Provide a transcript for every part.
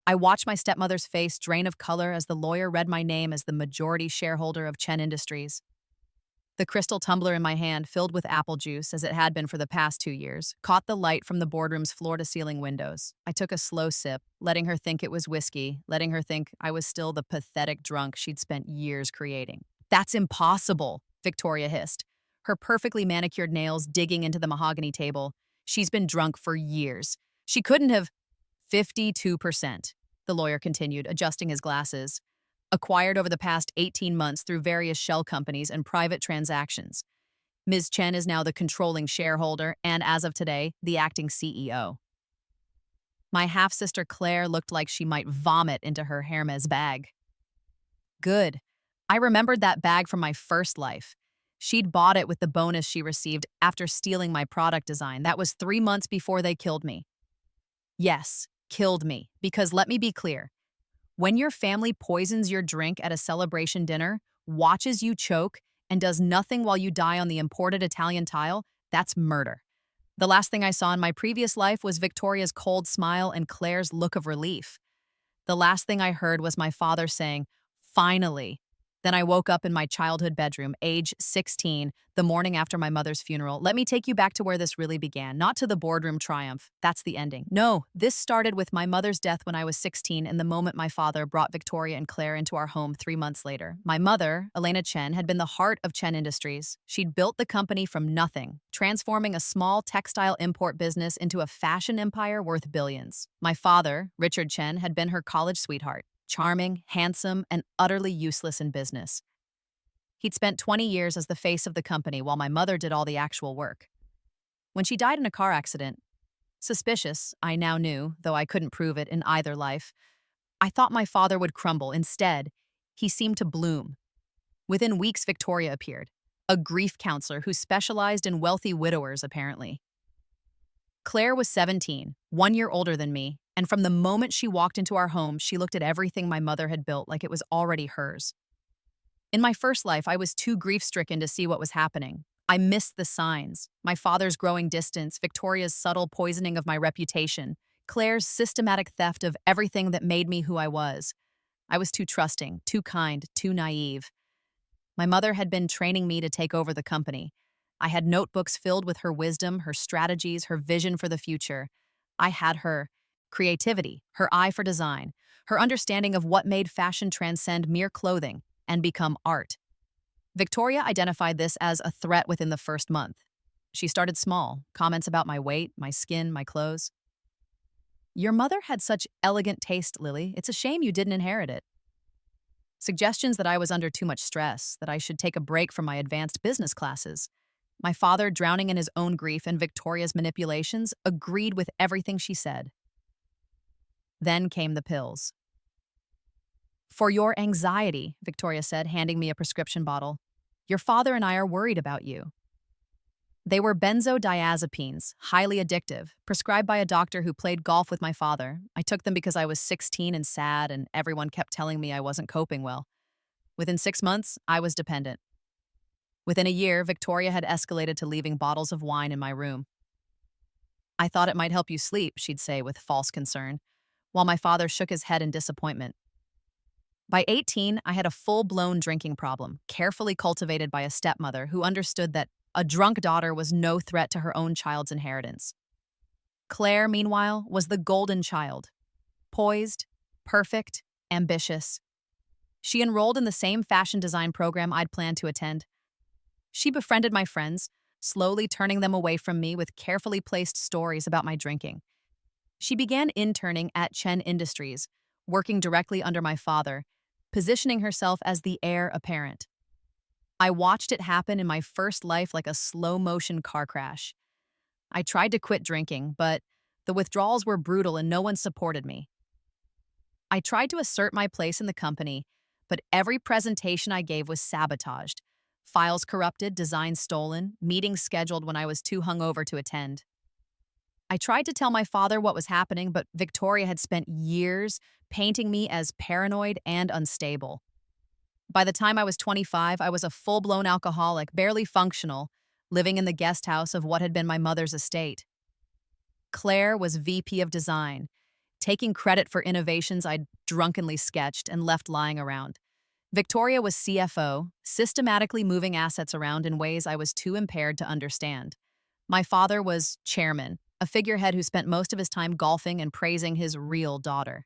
I watched my stepmother's face drain of color as the lawyer read my name as the majority shareholder of Chen Industries. The crystal tumbler in my hand, filled with apple juice, as it had been for the past 2 years, caught the light from the boardroom's floor-to-ceiling windows. I took a slow sip, letting her think it was whiskey, letting her think I was still the pathetic drunk she'd spent years creating. "That's impossible," Victoria hissed, her perfectly manicured nails digging into the mahogany table. "She's been drunk for years. She couldn't have—" 52%, the lawyer continued, adjusting his glasses, "acquired over the past 18 months through various shell companies and private transactions. Ms. Chen is now the controlling shareholder and, as of today, the acting CEO. My half-sister Claire looked like she might vomit into her Hermes bag. Good. I remembered that bag from my first life. She'd bought it with the bonus she received after stealing my product design. That was 3 months before they killed me. Yes, killed me. Because let me be clear. When your family poisons your drink at a celebration dinner, watches you choke, and does nothing while you die on the imported Italian tile, that's murder. The last thing I saw in my previous life was Victoria's cold smile and Claire's look of relief. The last thing I heard was my father saying, 'Finally.' Then I woke up in my childhood bedroom, age 16, the morning after my mother's funeral. Let me take you back to where this really began, not to the boardroom triumph. That's the ending. No, this started with my mother's death when I was 16 and the moment my father brought Victoria and Claire into our home 3 months later. My mother, Elena Chen, had been the heart of Chen Industries. She'd built the company from nothing, transforming a small textile import business into a fashion empire worth billions. My father, Richard Chen, had been her college sweetheart. Charming, handsome, and utterly useless in business. He'd spent 20 years as the face of the company while my mother did all the actual work. When she died in a car accident, suspicious, I now knew, though I couldn't prove it in either life, I thought my father would crumble. Instead, he seemed to bloom. Within weeks, Victoria appeared, a grief counselor who specialized in wealthy widowers, apparently. Claire was 17, 1 year older than me, and from the moment she walked into our home, she looked at everything my mother had built like it was already hers. In my first life, I was too grief-stricken to see what was happening. I missed the signs, my father's growing distance, Victoria's subtle poisoning of my reputation, Claire's systematic theft of everything that made me who I was. I was too trusting, too kind, too naive. My mother had been training me to take over the company. I had notebooks filled with her wisdom, her strategies, her vision for the future. I had her creativity, her eye for design, her understanding of what made fashion transcend mere clothing and become art. Victoria identified this as a threat within the first month. She started small, comments about my weight, my skin, my clothes. "Your mother had such elegant taste, Lily. It's a shame you didn't inherit it." Suggestions that I was under too much stress, that I should take a break from my advanced business classes. My father, drowning in his own grief and Victoria's manipulations, agreed with everything she said. Then came the pills. "For your anxiety," Victoria said, handing me a prescription bottle. "Your father and I are worried about you." They were benzodiazepines, highly addictive, prescribed by a doctor who played golf with my father. I took them because I was 16 and sad, and everyone kept telling me I wasn't coping well. Within 6 months, I was dependent. Within a year, Victoria had escalated to leaving bottles of wine in my room. "I thought it might help you sleep," she'd say with false concern, while my father shook his head in disappointment. By 18, I had a full-blown drinking problem, carefully cultivated by a stepmother who understood that a drunk daughter was no threat to her own child's inheritance. Claire, meanwhile, was the golden child. Poised, perfect, ambitious. She enrolled in the same fashion design program I'd planned to attend. She befriended my friends, slowly turning them away from me with carefully placed stories about my drinking. She began interning at Chen Industries, working directly under my father, positioning herself as the heir apparent. I watched it happen in my first life like a slow-motion car crash. I tried to quit drinking, but the withdrawals were brutal and no one supported me. I tried to assert my place in the company, but every presentation I gave was sabotaged. Files corrupted, designs stolen, meetings scheduled when I was too hungover to attend. I tried to tell my father what was happening, but Victoria had spent years painting me as paranoid and unstable. By the time I was 25, I was a full-blown alcoholic, barely functional, living in the guest house of what had been my mother's estate. Claire was VP of Design, taking credit for innovations I'd drunkenly sketched and left lying around. Victoria was CFO, systematically moving assets around in ways I was too impaired to understand. My father was chairman, a figurehead who spent most of his time golfing and praising his real daughter.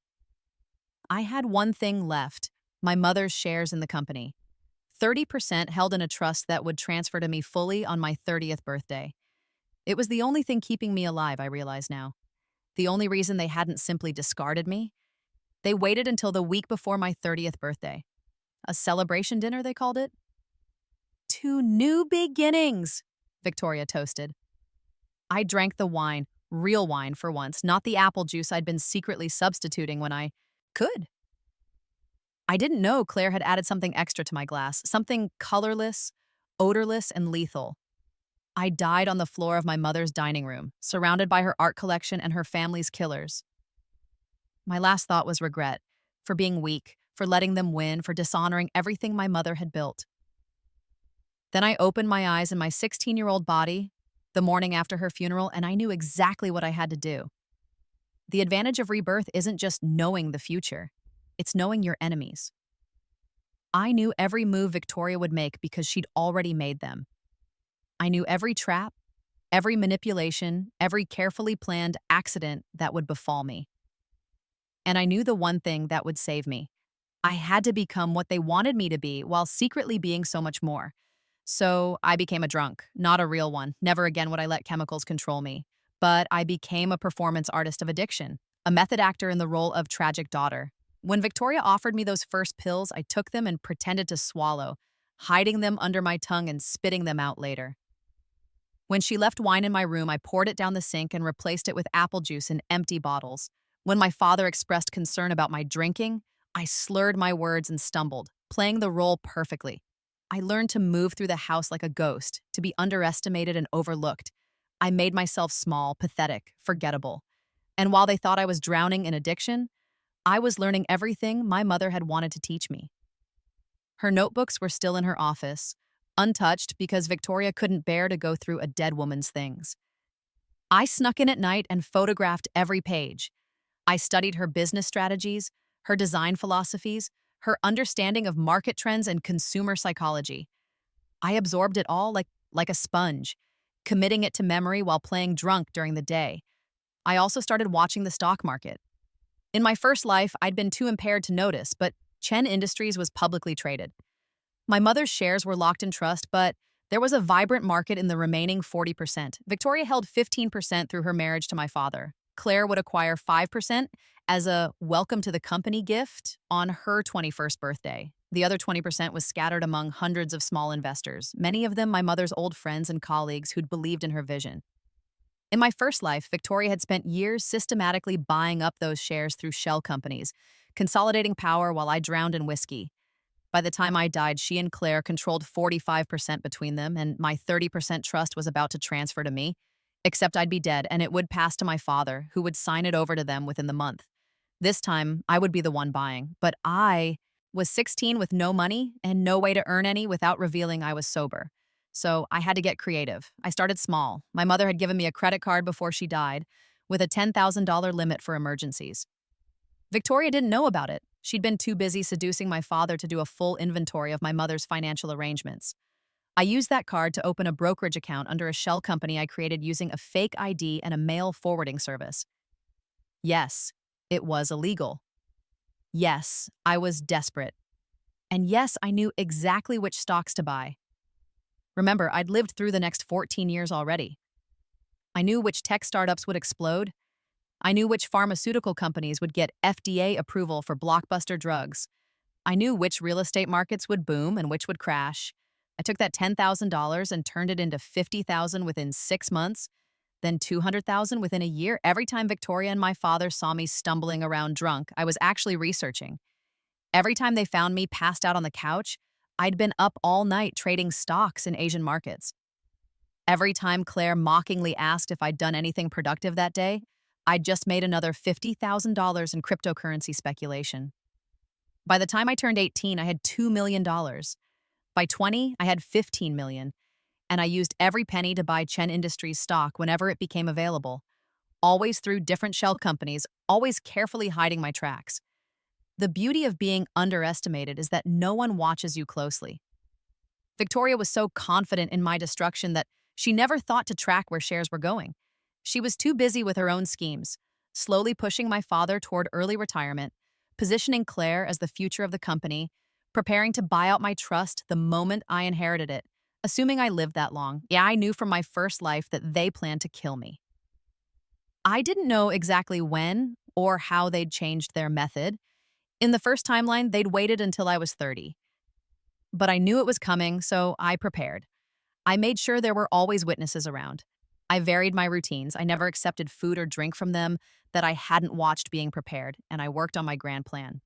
I had one thing left: my mother's shares in the company. 30% held in a trust that would transfer to me fully on my 30th birthday. It was the only thing keeping me alive, I realize now. The only reason they hadn't simply discarded me. They waited until the week before my 30th birthday. A celebration dinner, they called it. To new beginnings, Victoria toasted. I drank the wine, real wine for once, not the apple juice I'd been secretly substituting when I could. I didn't know Claire had added something extra to my glass, something colorless, odorless, and lethal. I died on the floor of my mother's dining room, surrounded by her art collection and her family's killers. My last thought was regret, for being weak, for letting them win, for dishonoring everything my mother had built. Then I opened my eyes in my 16-year-old body the morning after her funeral, and I knew exactly what I had to do. The advantage of rebirth isn't just knowing the future, it's knowing your enemies. I knew every move Victoria would make because she'd already made them. I knew every trap, every manipulation, every carefully planned accident that would befall me. And I knew the one thing that would save me. I had to become what they wanted me to be while secretly being so much more. So I became a drunk, not a real one. Never again would I let chemicals control me. But I became a performance artist of addiction, a method actor in the role of tragic daughter. When Victoria offered me those first pills, I took them and pretended to swallow, hiding them under my tongue and spitting them out later. When she left wine in my room, I poured it down the sink and replaced it with apple juice in empty bottles. When my father expressed concern about my drinking, I slurred my words and stumbled, playing the role perfectly. I learned to move through the house like a ghost, to be underestimated and overlooked. I made myself small, pathetic, forgettable. And while they thought I was drowning in addiction, I was learning everything my mother had wanted to teach me. Her notebooks were still in her office, untouched because Victoria couldn't bear to go through a dead woman's things. I snuck in at night and photographed every page. I studied her business strategies, her design philosophies, her understanding of market trends and consumer psychology. I absorbed it all like a sponge, committing it to memory while playing drunk during the day. I also started watching the stock market. In my first life, I'd been too impaired to notice, but Chen Industries was publicly traded. My mother's shares were locked in trust, but there was a vibrant market in the remaining 40%. Victoria held 15% through her marriage to my father. Claire would acquire 5% as a welcome to the company gift on her 21st birthday. The other 20% was scattered among hundreds of small investors, many of them my mother's old friends and colleagues who'd believed in her vision. In my first life, Victoria had spent years systematically buying up those shares through shell companies, consolidating power while I drowned in whiskey. By the time I died, she and Claire controlled 45% between them, and my 30% trust was about to transfer to me. Except I'd be dead, and it would pass to my father, who would sign it over to them within the month. This time, I would be the one buying, but I was 16 with no money and no way to earn any without revealing I was sober. So I had to get creative. I started small. My mother had given me a credit card before she died, with a $10,000 limit for emergencies. Victoria didn't know about it. She'd been too busy seducing my father to do a full inventory of my mother's financial arrangements. I used that card to open a brokerage account under a shell company I created using a fake ID and a mail forwarding service. Yes, it was illegal. Yes, I was desperate. And yes, I knew exactly which stocks to buy. Remember, I'd lived through the next 14 years already. I knew which tech startups would explode. I knew which pharmaceutical companies would get FDA approval for blockbuster drugs. I knew which real estate markets would boom and which would crash. I took that $10,000 and turned it into $50,000 within 6 months, then $200,000 within a year. Every time Victoria and my father saw me stumbling around drunk, I was actually researching. Every time they found me passed out on the couch, I'd been up all night trading stocks in Asian markets. Every time Claire mockingly asked if I'd done anything productive that day, I'd just made another $50,000 in cryptocurrency speculation. By the time I turned 18, I had $2 million. By 20, I had $15 million, and I used every penny to buy Chen Industries stock whenever it became available. always through different shell companies, always carefully hiding my tracks. The beauty of being underestimated is that no one watches you closely. Victoria was so confident in my destruction that she never thought to track where shares were going. She was too busy with her own schemes, slowly pushing my father toward early retirement, positioning Claire as the future of the company, preparing to buy out my trust the moment I inherited it, assuming I lived that long. Yeah, I knew from my first life that they planned to kill me. I didn't know exactly when or how they'd changed their method. In the first timeline, they'd waited until I was 30. But I knew it was coming, so I prepared. I made sure there were always witnesses around. I varied my routines. I never accepted food or drink from them that I hadn't watched being prepared, and I worked on my grand plan.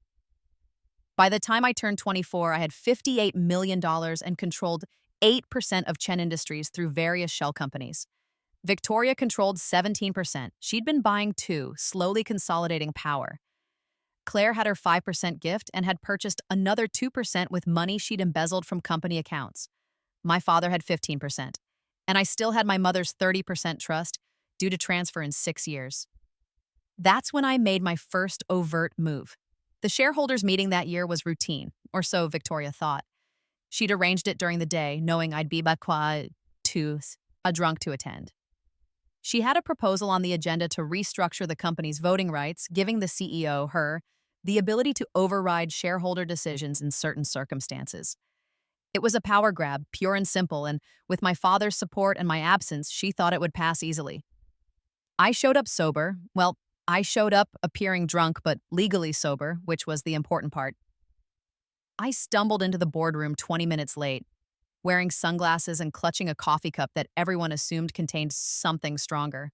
By the time I turned 24, I had $58 million and controlled 8% of Chen Industries through various shell companies. Victoria controlled 17%. She'd been buying too, slowly consolidating power. Claire had her 5% gift and had purchased another 2% with money she'd embezzled from company accounts. My father had 15%, and I still had my mother's 30% trust due to transfer in 6 years. That's when I made my first overt move. The shareholders' meeting that year was routine, or so Victoria thought. She'd arranged it during the day, knowing I'd be a drunk to attend. She had a proposal on the agenda to restructure the company's voting rights, giving the CEO, her, the ability to override shareholder decisions in certain circumstances. It was a power grab, pure and simple, and with my father's support and my absence, she thought it would pass easily. I showed up sober. Well, I showed up appearing drunk but legally sober, which was the important part. I stumbled into the boardroom 20 minutes late, wearing sunglasses and clutching a coffee cup that everyone assumed contained something stronger.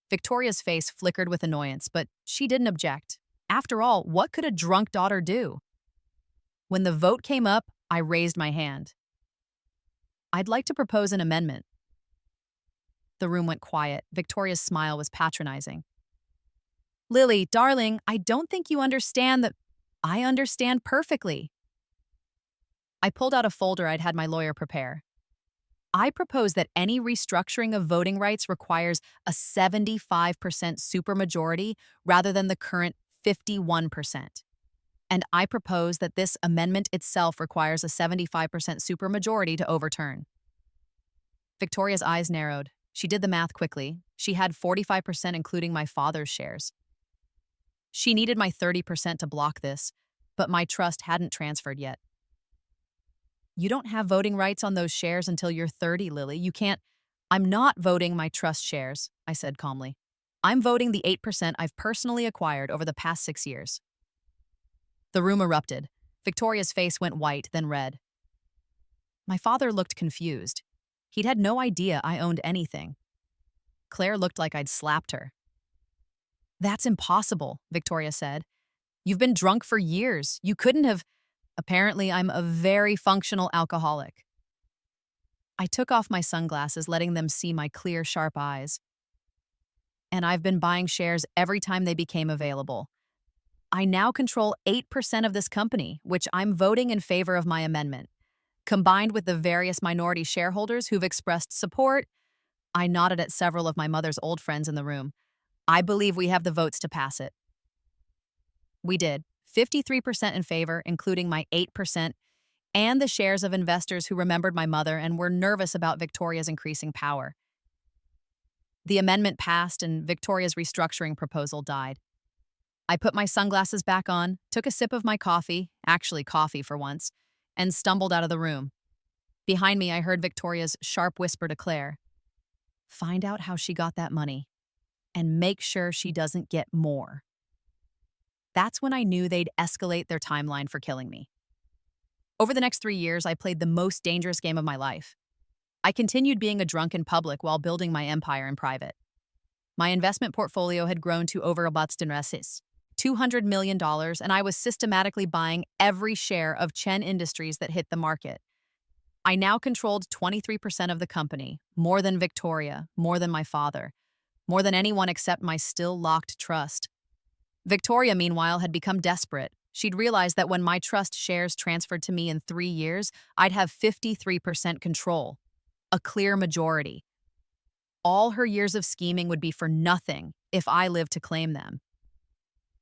Victoria's face flickered with annoyance, but she didn't object. After all, what could a drunk daughter do? When the vote came up, I raised my hand. I'd like to propose an amendment. The room went quiet. Victoria's smile was patronizing. Lily, darling, I don't think you understand that. I understand perfectly. I pulled out a folder I'd had my lawyer prepare. I propose that any restructuring of voting rights requires a 75% supermajority rather than the current 51%. And I propose that this amendment itself requires a 75% supermajority to overturn. Victoria's eyes narrowed. She did the math quickly. She had 45% including my father's shares. She needed my 30% to block this, but my trust hadn't transferred yet. You don't have voting rights on those shares until you're 30, Lily. You can't. I'm not voting my trust shares, I said calmly. I'm voting the 8% I've personally acquired over the past 6 years. The room erupted. Victoria's face went white, then red. My father looked confused. He'd had no idea I owned anything. Claire looked like I'd slapped her. That's impossible, Victoria said. You've been drunk for years. You couldn't have. Apparently, I'm a very functional alcoholic. I took off my sunglasses, letting them see my clear, sharp eyes. And I've been buying shares every time they became available. I now control 8% of this company, which I'm voting in favor of my amendment. Combined with the various minority shareholders who've expressed support, I nodded at several of my mother's old friends in the room. I believe we have the votes to pass it. We did. 53% in favor, including my 8%, and the shares of investors who remembered my mother and were nervous about Victoria's increasing power. The amendment passed and Victoria's restructuring proposal died. I put my sunglasses back on, took a sip of my coffee, actually coffee for once, and stumbled out of the room. Behind me, I heard Victoria's sharp whisper to Claire, "Find out how she got that money, and make sure she doesn't get more." That's when I knew they'd escalate their timeline for killing me. Over the next 3 years, I played the most dangerous game of my life. I continued being a drunk in public while building my empire in private. My investment portfolio had grown to over $200 million, and I was systematically buying every share of Chen Industries that hit the market. I now controlled 23% of the company, more than Victoria, more than my father, more than anyone except my still-locked trust. Victoria, meanwhile, had become desperate. She'd realized that when my trust shares transferred to me in 3 years, I'd have 53% control, a clear majority. All her years of scheming would be for nothing if I lived to claim them.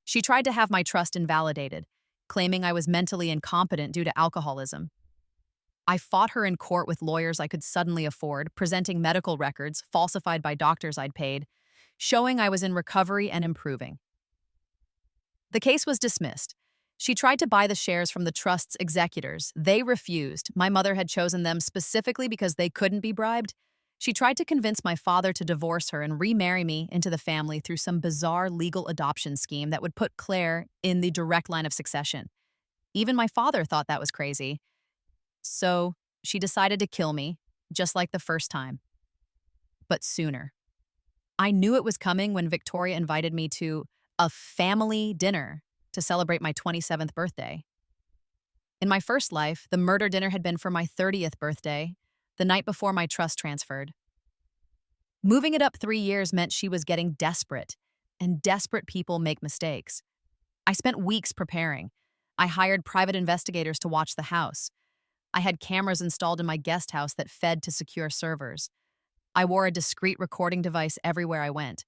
She tried to have my trust invalidated, claiming I was mentally incompetent due to alcoholism. I fought her in court with lawyers I could suddenly afford, presenting medical records falsified by doctors I'd paid, showing I was in recovery and improving. The case was dismissed. She tried to buy the shares from the trust's executors. They refused. My mother had chosen them specifically because they couldn't be bribed. She tried to convince my father to divorce her and remarry me into the family through some bizarre legal adoption scheme that would put Claire in the direct line of succession. Even my father thought that was crazy. So she decided to kill me, just like the first time. But sooner. I knew it was coming when Victoria invited me to a family dinner to celebrate my 27th birthday. In my first life, the murder dinner had been for my 30th birthday, the night before my trust transferred. Moving it up 3 years meant she was getting desperate, and desperate people make mistakes. I spent weeks preparing. I hired private investigators to watch the house. I had cameras installed in my guest house that fed to secure servers. I wore a discreet recording device everywhere I went.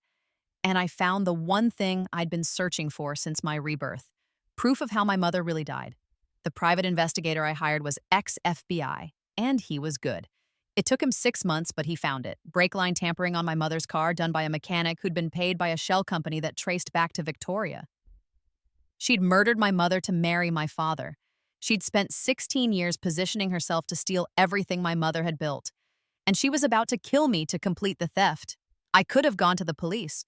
And I found the one thing I'd been searching for since my rebirth: proof of how my mother really died. The private investigator I hired was ex-FBI, and he was good. It took him 6 months, but he found it. Brake line tampering on my mother's car done by a mechanic who'd been paid by a shell company that traced back to Victoria. She'd murdered my mother to marry my father. She'd spent 16 years positioning herself to steal everything my mother had built. And she was about to kill me to complete the theft. I could have gone to the police.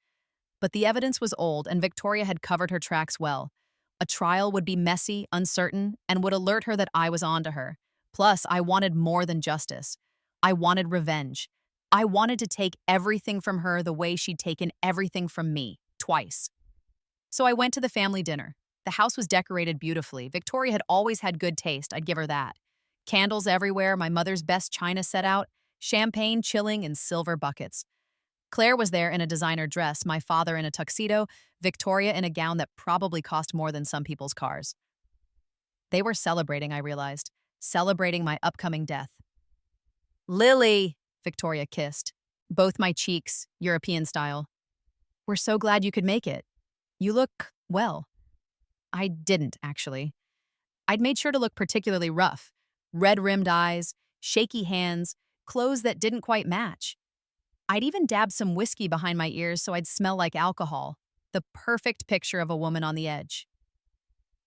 But the evidence was old, and Victoria had covered her tracks well. A trial would be messy, uncertain, and would alert her that I was onto her. Plus, I wanted more than justice. I wanted revenge. I wanted to take everything from her the way she'd taken everything from me, twice. So I went to the family dinner. The house was decorated beautifully. Victoria had always had good taste, I'd give her that. Candles everywhere, my mother's best china set out, champagne chilling in silver buckets. Claire was there in a designer dress, my father in a tuxedo, Victoria in a gown that probably cost more than some people's cars. They were celebrating, I realized. Celebrating my upcoming death. "Lily," Victoria kissed. Both my cheeks, European style. "We're so glad you could make it. You look well." I didn't, actually. I'd made sure to look particularly rough. Red-rimmed eyes, shaky hands, clothes that didn't quite match. I'd even dabbed some whiskey behind my ears so I'd smell like alcohol. The perfect picture of a woman on the edge.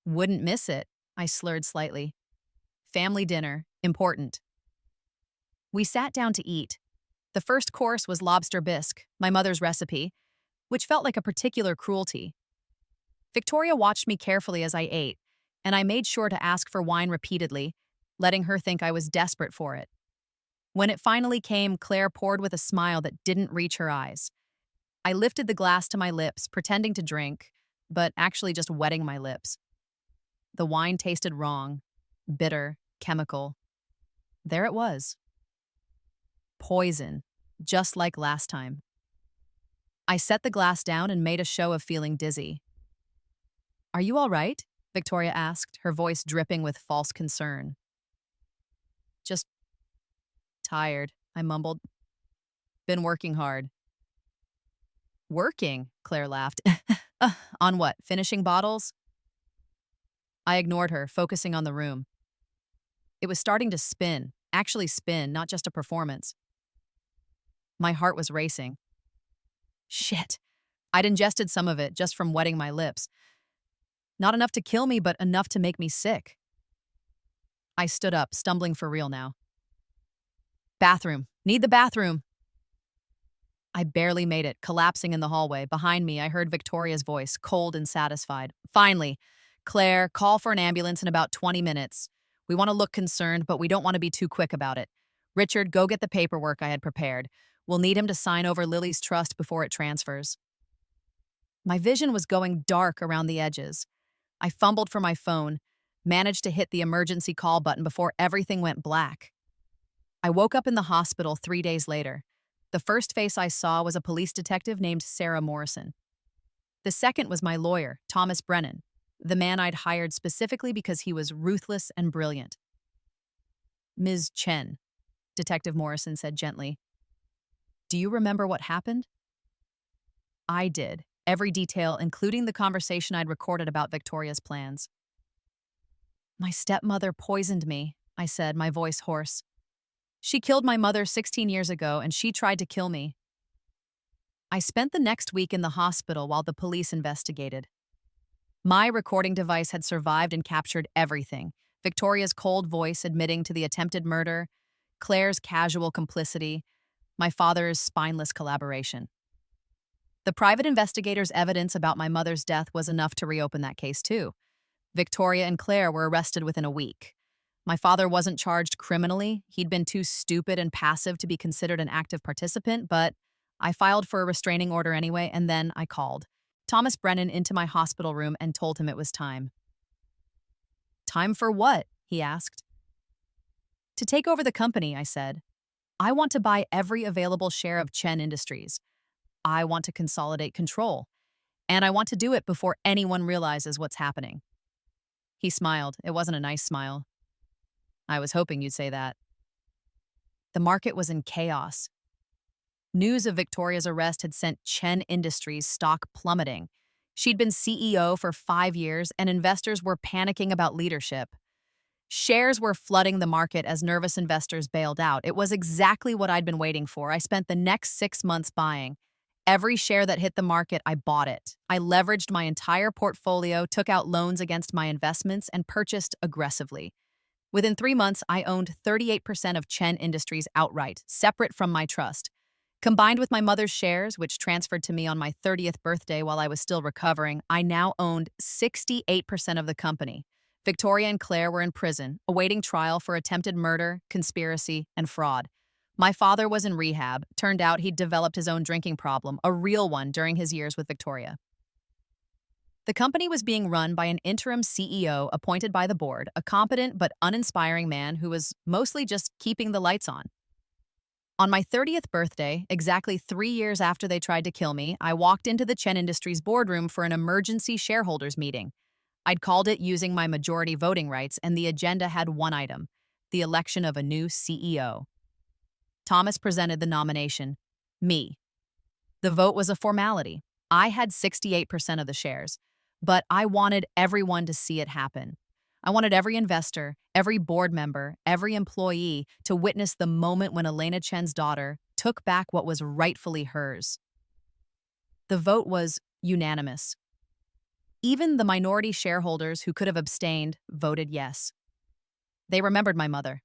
"Wouldn't miss it," I slurred slightly. Family dinner, important. We sat down to eat. The first course was lobster bisque, my mother's recipe, which felt like a particular cruelty. Victoria watched me carefully as I ate, and I made sure to ask for wine repeatedly, letting her think I was desperate for it. When it finally came, Claire poured with a smile that didn't reach her eyes. I lifted the glass to my lips, pretending to drink, but actually just wetting my lips. The wine tasted wrong, bitter, chemical. There it was. Poison, just like last time. I set the glass down and made a show of feeling dizzy. "Are you all right?" Victoria asked, her voice dripping with false concern. "Just tired," I mumbled. "Been working hard." "Working?" Claire laughed. On what, finishing bottles?" I ignored her, focusing on the room. It was starting to spin, actually spin, not just a performance. My heart was racing. Shit. I'd ingested some of it just from wetting my lips. Not enough to kill me, but enough to make me sick. I stood up, stumbling for real now. "Bathroom. Need the bathroom." I barely made it, collapsing in the hallway. Behind me, I heard Victoria's voice, cold and satisfied. "Finally. Claire, call for an ambulance in about 20 minutes. We want to look concerned, but we don't want to be too quick about it. Richard, go get the paperwork I had prepared. We'll need him to sign over Lily's trust before it transfers." My vision was going dark around the edges. I fumbled for my phone, managed to hit the emergency call button before everything went black. I woke up in the hospital 3 days later. The first face I saw was a police detective named Sarah Morrison. The second was my lawyer, Thomas Brennan, the man I'd hired specifically because he was ruthless and brilliant. "Ms. Chen," Detective Morrison said gently, Do you remember what happened? I did. Every detail, including the conversation I'd recorded about Victoria's plans. My stepmother poisoned me, I said, my voice hoarse. She killed my mother 16 years ago, and she tried to kill me. I spent the next week in the hospital while the police investigated. My recording device had survived and captured everything: Victoria's cold voice admitting to the attempted murder, Claire's casual complicity, my father's spineless collaboration. The private investigator's evidence about my mother's death was enough to reopen that case, too. Victoria and Claire were arrested within a week. My father wasn't charged criminally. He'd been too stupid and passive to be considered an active participant, but I filed for a restraining order anyway, and then I called Thomas Brennan into my hospital room and told him it was time. Time for what? He asked. To take over the company, I said. I want to buy every available share of Chen Industries. I want to consolidate control. And I want to do it before anyone realizes what's happening. He smiled. It wasn't a nice smile. I was hoping you'd say that. The market was in chaos. News of Victoria's arrest had sent Chen Industries' stock plummeting. She'd been CEO for 5 years, and investors were panicking about leadership. Shares were flooding the market as nervous investors bailed out. It was exactly what I'd been waiting for. I spent the next 6 months buying. Every share that hit the market, I bought it. I leveraged my entire portfolio, took out loans against my investments, and purchased aggressively. Within 3 months, I owned 38% of Chen Industries outright, separate from my trust. Combined with my mother's shares, which transferred to me on my 30th birthday while I was still recovering, I now owned 68% of the company. Victoria and Claire were in prison, awaiting trial for attempted murder, conspiracy, and fraud. My father was in rehab. Turned out he'd developed his own drinking problem, a real one, during his years with Victoria. The company was being run by an interim CEO appointed by the board, a competent but uninspiring man who was mostly just keeping the lights on. On my 30th birthday, exactly 3 years after they tried to kill me, I walked into the Chen Industries boardroom for an emergency shareholders meeting. I'd called it using my majority voting rights, and the agenda had one item: the election of a new CEO. Thomas presented the nomination: me. The vote was a formality. I had 68% of the shares, but I wanted everyone to see it happen. I wanted every investor, every board member, every employee to witness the moment when Elena Chen's daughter took back what was rightfully hers. The vote was unanimous. Even the minority shareholders who could have abstained voted yes. They remembered my mother.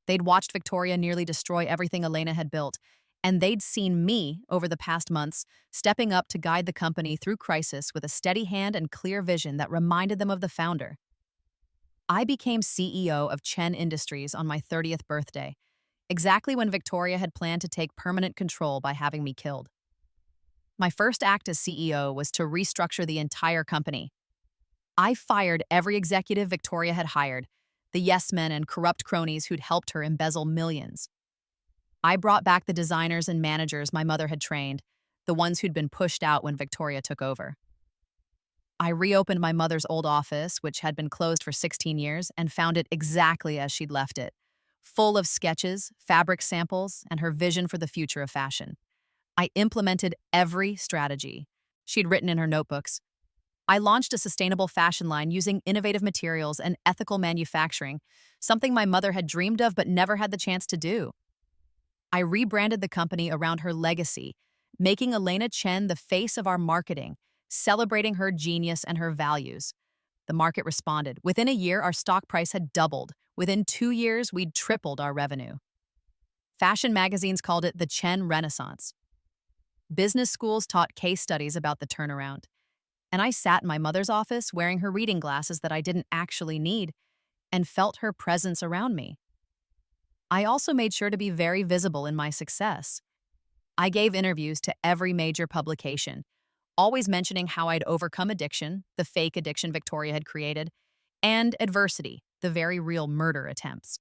They'd watched Victoria nearly destroy everything Elena had built, and they'd seen me, over the past months, stepping up to guide the company through crisis with a steady hand and clear vision that reminded them of the founder. I became CEO of Chen Industries on my 30th birthday, exactly when Victoria had planned to take permanent control by having me killed. My first act as CEO was to restructure the entire company. I fired every executive Victoria had hired, the yes-men and corrupt cronies who'd helped her embezzle millions. I brought back the designers and managers my mother had trained, the ones who'd been pushed out when Victoria took over. I reopened my mother's old office, which had been closed for 16 years, and found it exactly as she'd left it, full of sketches, fabric samples, and her vision for the future of fashion. I implemented every strategy she'd written in her notebooks. I launched a sustainable fashion line using innovative materials and ethical manufacturing, something my mother had dreamed of but never had the chance to do. I rebranded the company around her legacy, making Elena Chen the face of our marketing, celebrating her genius and her values. The market responded. Within a year, our stock price had doubled. Within 2 years, we'd tripled our revenue. Fashion magazines called it the Chen Renaissance. Business schools taught case studies about the turnaround. And I sat in my mother's office wearing her reading glasses that I didn't actually need and felt her presence around me. I also made sure to be very visible in my success. I gave interviews to every major publication, always mentioning how I'd overcome addiction, the fake addiction Victoria had created, and adversity, the very real murder attempts.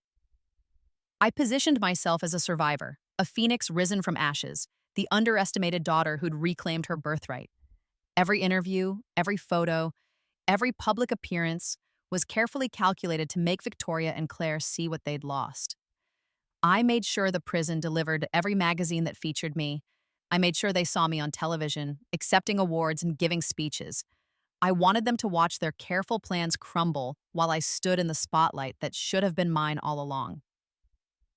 I positioned myself as a survivor, a phoenix risen from ashes, the underestimated daughter who'd reclaimed her birthright. Every interview, every photo, every public appearance was carefully calculated to make Victoria and Claire see what they'd lost. I made sure the prison delivered every magazine that featured me, I made sure they saw me on television, accepting awards and giving speeches. I wanted them to watch their careful plans crumble while I stood in the spotlight that should have been mine all along.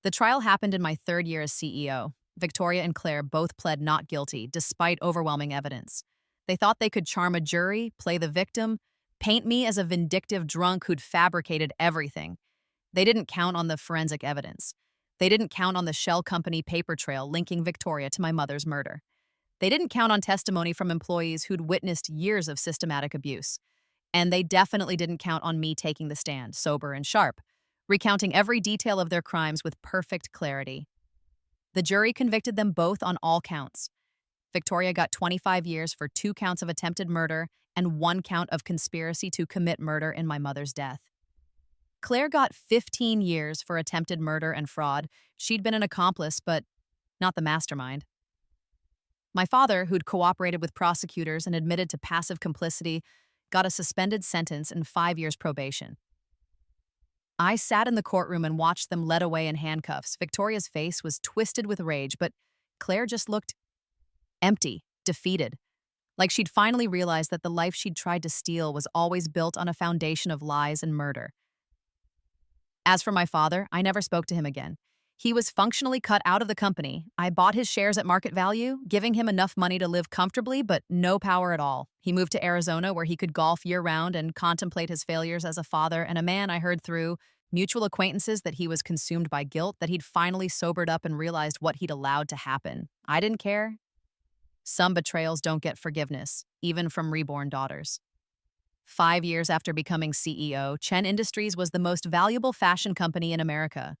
The trial happened in my third year as CEO. Victoria and Claire both pled not guilty, despite overwhelming evidence. They thought they could charm a jury, play the victim, paint me as a vindictive drunk who'd fabricated everything. They didn't count on the forensic evidence. They didn't count on the shell company paper trail linking Victoria to my mother's murder. They didn't count on testimony from employees who'd witnessed years of systematic abuse. And they definitely didn't count on me taking the stand, sober and sharp, recounting every detail of their crimes with perfect clarity. The jury convicted them both on all counts. Victoria got 25 years for 2 counts of attempted murder and 1 count of conspiracy to commit murder in my mother's death. Claire got 15 years for attempted murder and fraud. She'd been an accomplice, but not the mastermind. My father, who'd cooperated with prosecutors and admitted to passive complicity, got a suspended sentence and 5 years probation. I sat in the courtroom and watched them led away in handcuffs. Victoria's face was twisted with rage, but Claire just looked empty, defeated, like she'd finally realized that the life she'd tried to steal was always built on a foundation of lies and murder. As for my father, I never spoke to him again. He was functionally cut out of the company. I bought his shares at market value, giving him enough money to live comfortably, but no power at all. He moved to Arizona, where he could golf year-round and contemplate his failures as a father and a man. I heard through mutual acquaintances that he was consumed by guilt, that he'd finally sobered up and realized what he'd allowed to happen. I didn't care. Some betrayals don't get forgiveness, even from reborn daughters. 5 years after becoming CEO, Chen Industries was the most valuable fashion company in America.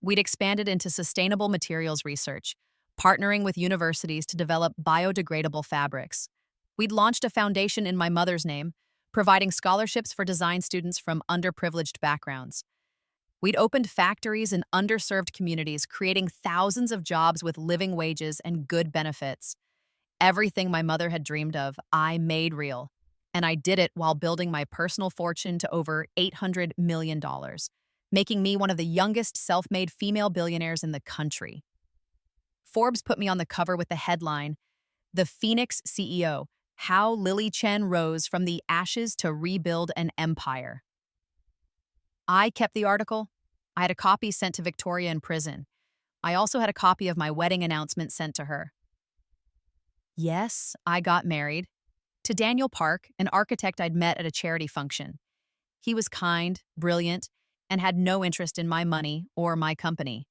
We'd expanded into sustainable materials research, partnering with universities to develop biodegradable fabrics. We'd launched a foundation in my mother's name, providing scholarships for design students from underprivileged backgrounds. We'd opened factories in underserved communities, creating thousands of jobs with living wages and good benefits. Everything my mother had dreamed of, I made real. And I did it while building my personal fortune to over $800 million, making me one of the youngest self-made female billionaires in the country. Forbes put me on the cover with the headline, "The Phoenix CEO, How Lily Chen Rose from the Ashes to Rebuild an Empire." I kept the article. I had a copy sent to Victoria in prison. I also had a copy of my wedding announcement sent to her. Yes, I got married. To Daniel Park, an architect I'd met at a charity function. He was kind, brilliant, and had no interest in my money or my company.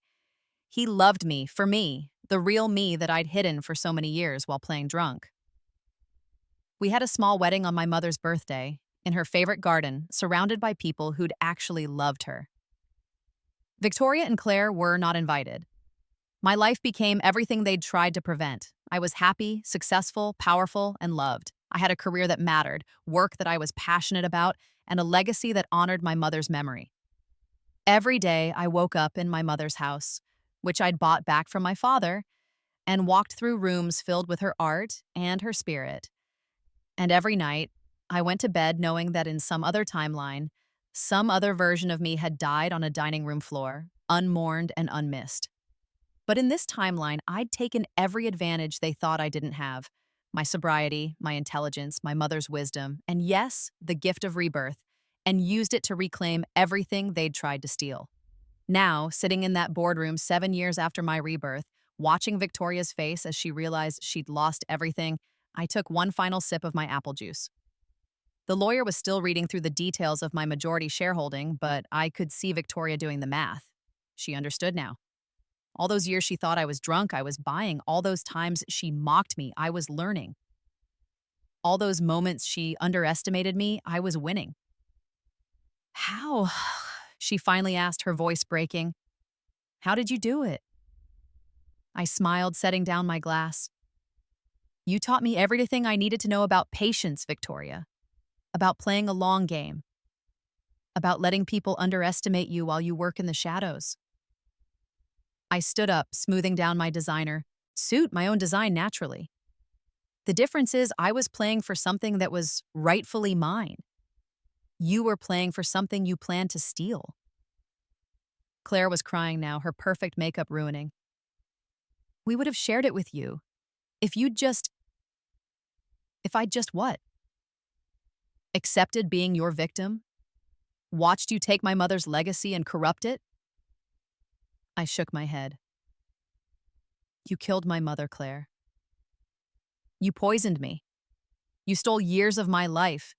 He loved me for me, the real me that I'd hidden for so many years while playing drunk. We had a small wedding on my mother's birthday, in her favorite garden, surrounded by people who'd actually loved her. Victoria and Claire were not invited. My life became everything they'd tried to prevent. I was happy, successful, powerful, and loved. I had a career that mattered, work that I was passionate about, and a legacy that honored my mother's memory. Every day, I woke up in my mother's house, which I'd bought back from my father, and walked through rooms filled with her art and her spirit. And every night, I went to bed knowing that in some other timeline, some other version of me had died on a dining room floor, unmourned and unmissed. But in this timeline, I'd taken every advantage they thought I didn't have. My sobriety, my intelligence, my mother's wisdom, and yes, the gift of rebirth, and used it to reclaim everything they'd tried to steal. Now, sitting in that boardroom 7 years after my rebirth, watching Victoria's face as she realized she'd lost everything, I took one final sip of my apple juice. The lawyer was still reading through the details of my majority shareholding, but I could see Victoria doing the math. She understood now. All those years she thought I was drunk, I was buying. All those times she mocked me, I was learning. All those moments she underestimated me, I was winning. How? She finally asked, her voice breaking. How did you do it? I smiled, setting down my glass. You taught me everything I needed to know about patience, Victoria. About playing a long game. About letting people underestimate you while you work in the shadows. I stood up, smoothing down my designer suit, my own design naturally. The difference is I was playing for something that was rightfully mine. You were playing for something you planned to steal. Claire was crying now, her perfect makeup ruining. We would have shared it with you. If you just, if I just what? Accepted being your victim? Watched you take my mother's legacy and corrupt it? I shook my head. You killed my mother, Claire. You poisoned me. You stole years of my life.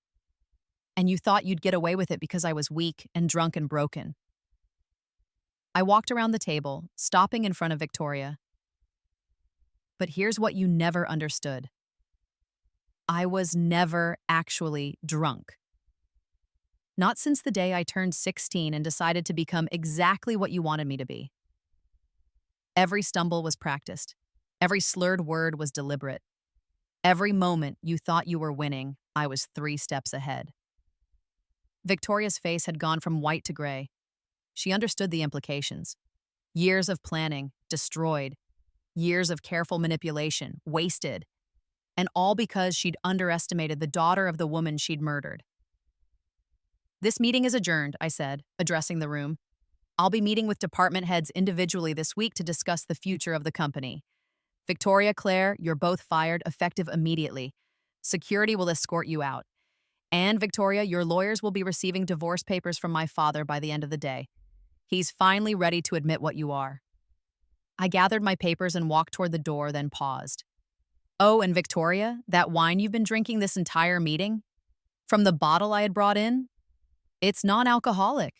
And you thought you'd get away with it because I was weak and drunk and broken. I walked around the table, stopping in front of Victoria. But here's what you never understood. I was never actually drunk. Not since the day I turned 16 and decided to become exactly what you wanted me to be. Every stumble was practiced. Every slurred word was deliberate. Every moment you thought you were winning, I was 3 steps ahead. Victoria's face had gone from white to gray. She understood the implications. Years of planning, destroyed. Years of careful manipulation, wasted. And all because she'd underestimated the daughter of the woman she'd murdered. This meeting is adjourned, I said, addressing the room. I'll be meeting with department heads individually this week to discuss the future of the company. Victoria, Claire, you're both fired, effective immediately. Security will escort you out. And, Victoria, your lawyers will be receiving divorce papers from my father by the end of the day. He's finally ready to admit what you are. I gathered my papers and walked toward the door, then paused. Oh, and Victoria, that wine you've been drinking this entire meeting? From the bottle I had brought in? It's non-alcoholic.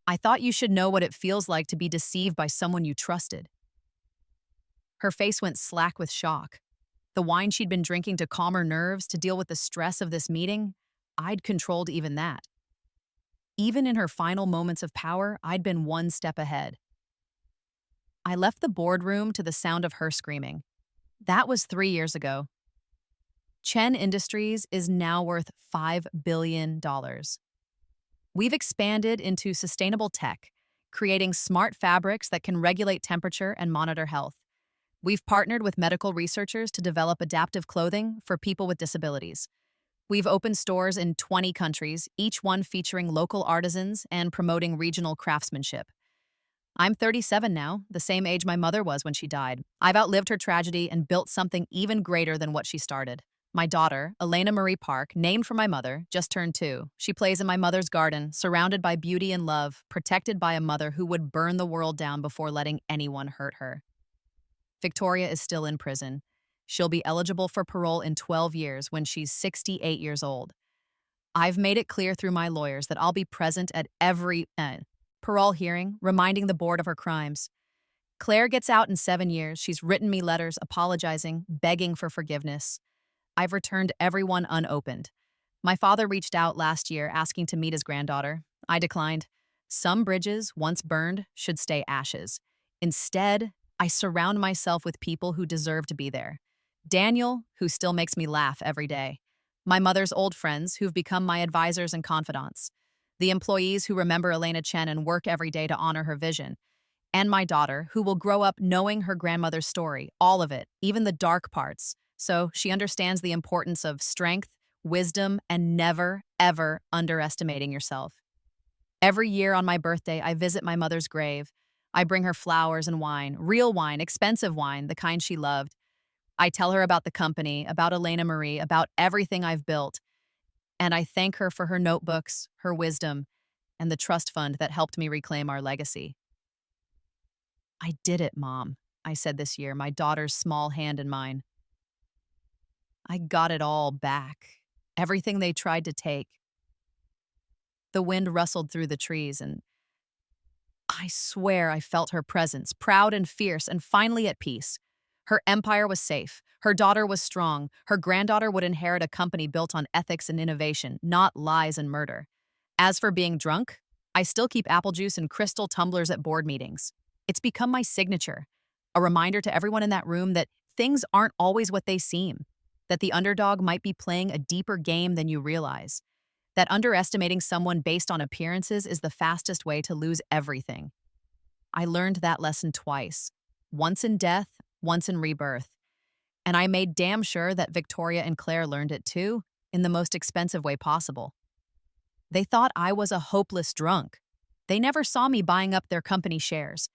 I thought you should know what it feels like to be deceived by someone you trusted. Her face went slack with shock. The wine she'd been drinking to calm her nerves, to deal with the stress of this meeting, I'd controlled even that. Even in her final moments of power, I'd been 1 step ahead. I left the boardroom to the sound of her screaming. That was 3 years ago. Chen Industries is now worth $5 billion. We've expanded into sustainable tech, creating smart fabrics that can regulate temperature and monitor health. We've partnered with medical researchers to develop adaptive clothing for people with disabilities. We've opened stores in 20 countries, each one featuring local artisans and promoting regional craftsmanship. I'm 37 now, the same age my mother was when she died. I've outlived her tragedy and built something even greater than what she started. My daughter, Elena Marie Park, named for my mother, just turned 2. She plays in my mother's garden, surrounded by beauty and love, protected by a mother who would burn the world down before letting anyone hurt her. Victoria is still in prison. She'll be eligible for parole in 12 years when she's 68 years old. I've made it clear through my lawyers that I'll be present at every parole hearing, reminding the board of her crimes. Claire gets out in 7 years. She's written me letters apologizing, begging for forgiveness. I've returned everyone unopened. My father reached out last year asking to meet his granddaughter. I declined. Some bridges, once burned, should stay ashes. Instead, I surround myself with people who deserve to be there. Daniel, who still makes me laugh every day. My mother's old friends, who've become my advisors and confidants. The employees who remember Elena Chen and work every day to honor her vision. And my daughter, who will grow up knowing her grandmother's story, all of it, even the dark parts, so she understands the importance of strength, wisdom, and never, ever underestimating yourself. Every year on my birthday, I visit my mother's grave. I bring her flowers and wine, real wine, expensive wine, the kind she loved. I tell her about the company, about Elena Marie, about everything I've built. And I thank her for her notebooks, her wisdom, and the trust fund that helped me reclaim our legacy. I did it, Mom, I said this year, my daughter's small hand in mine. I got it all back, everything they tried to take. The wind rustled through the trees, and I swear I felt her presence, proud and fierce and finally at peace. Her empire was safe. Her daughter was strong. Her granddaughter would inherit a company built on ethics and innovation, not lies and murder. As for being drunk, I still keep apple juice in crystal tumblers at board meetings. It's become my signature, a reminder to everyone in that room that things aren't always what they seem, that the underdog might be playing a deeper game than you realize, that underestimating someone based on appearances is the fastest way to lose everything. I learned that lesson twice, once in death, once in rebirth. And I made damn sure that Victoria and Claire learned it too, in the most expensive way possible. They thought I was a hopeless drunk. They never saw me buying up their company shares.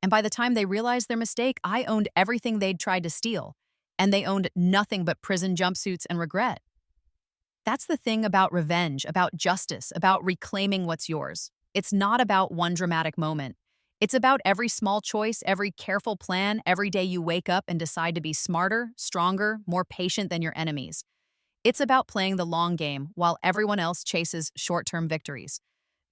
And by the time they realized their mistake, I owned everything they'd tried to steal. and they owned nothing but prison jumpsuits and regret. That's the thing about revenge, about justice, about reclaiming what's yours. It's not about one dramatic moment. It's about every small choice, every careful plan, every day you wake up and decide to be smarter, stronger, more patient than your enemies. It's about playing the long game while everyone else chases short-term victories.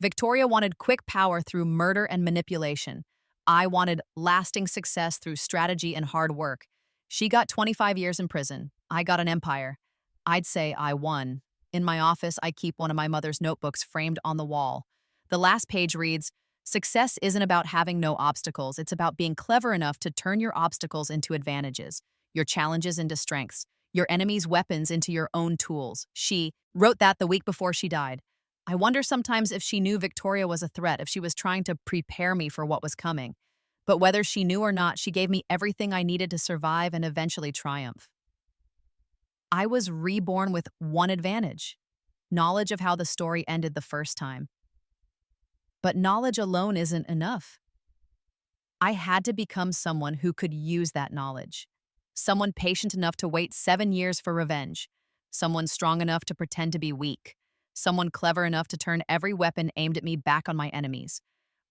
Victoria wanted quick power through murder and manipulation. I wanted lasting success through strategy and hard work. She got 25 years in prison. I got an empire. I'd say I won. In my office, I keep one of my mother's notebooks framed on the wall. The last page reads, "Success isn't about having no obstacles. It's about being clever enough to turn your obstacles into advantages, your challenges into strengths, your enemy's weapons into your own tools." She wrote that the week before she died. I wonder sometimes if she knew Victoria was a threat, if she was trying to prepare me for what was coming. But whether she knew or not, she gave me everything I needed to survive and eventually triumph. I was reborn with one advantage: knowledge of how the story ended the first time. But knowledge alone isn't enough. I had to become someone who could use that knowledge. Someone patient enough to wait 7 years for revenge. Someone strong enough to pretend to be weak. Someone clever enough to turn every weapon aimed at me back on my enemies.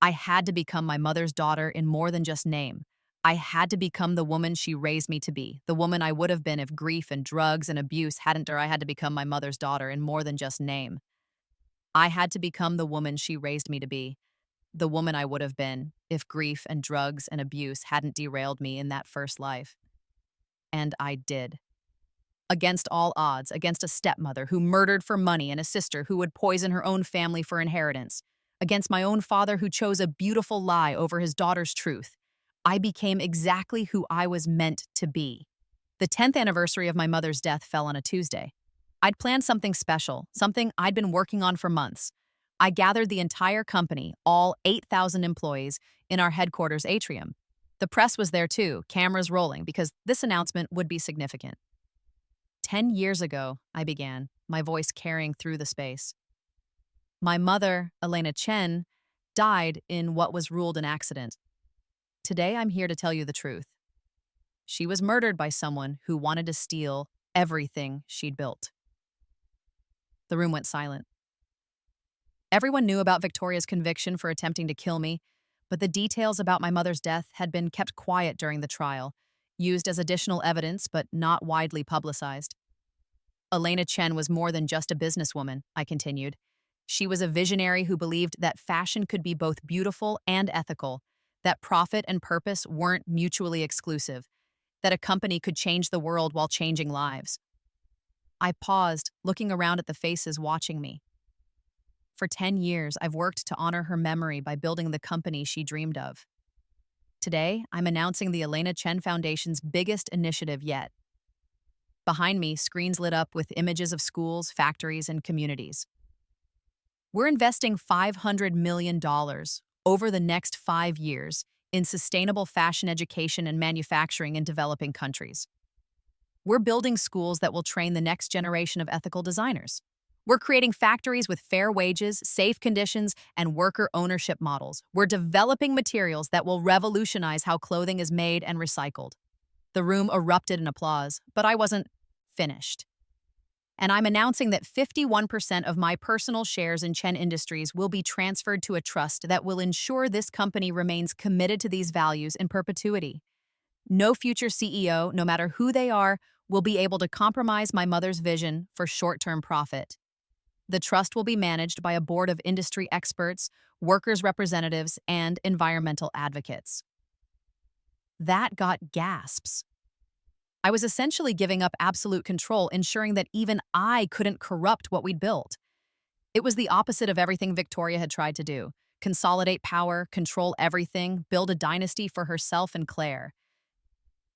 I had to become my mother's daughter in more than just name. I had to become the woman she raised me to be, the woman I would have been if grief and drugs and abuse hadn't, or I had to become my mother's daughter in more than just name. I had to become the woman she raised me to be, the woman I would have been if grief and drugs and abuse hadn't derailed me in that first life. And I did. Against all odds, against a stepmother who murdered for money and a sister who would poison her own family for inheritance, against my own father who chose a beautiful lie over his daughter's truth, I became exactly who I was meant to be. The 10th anniversary of my mother's death fell on a Tuesday. I'd planned something special, something I'd been working on for months. I gathered the entire company, all 8,000 employees, in our headquarters atrium. The press was there too, cameras rolling, because this announcement would be significant. 10 years ago, I began, my voice carrying through the space. My mother, Elena Chen, died in what was ruled an accident. Today, I'm here to tell you the truth. She was murdered by someone who wanted to steal everything she'd built. The room went silent. Everyone knew about Victoria's conviction for attempting to kill me, but the details about my mother's death had been kept quiet during the trial, used as additional evidence but not widely publicized. Elena Chen was more than just a businesswoman, I continued. She was a visionary who believed that fashion could be both beautiful and ethical, that profit and purpose weren't mutually exclusive, that a company could change the world while changing lives. I paused, looking around at the faces watching me. For 10 years, I've worked to honor her memory by building the company she dreamed of. Today, I'm announcing the Elena Chen Foundation's biggest initiative yet. Behind me, screens lit up with images of schools, factories, and communities. We're investing $500 million over the next 5 years in sustainable fashion education and manufacturing in developing countries. We're building schools that will train the next generation of ethical designers. We're creating factories with fair wages, safe conditions, and worker ownership models. We're developing materials that will revolutionize how clothing is made and recycled. The room erupted in applause, but I wasn't finished. And I'm announcing that 51% of my personal shares in Chen Industries will be transferred to a trust that will ensure this company remains committed to these values in perpetuity. No future CEO, no matter who they are, will be able to compromise my mother's vision for short-term profit. The trust will be managed by a board of industry experts, workers' representatives, and environmental advocates. That got gasps. I was essentially giving up absolute control, ensuring that even I couldn't corrupt what we'd built. It was the opposite of everything Victoria had tried to do: consolidate power, control everything, build a dynasty for herself and Claire.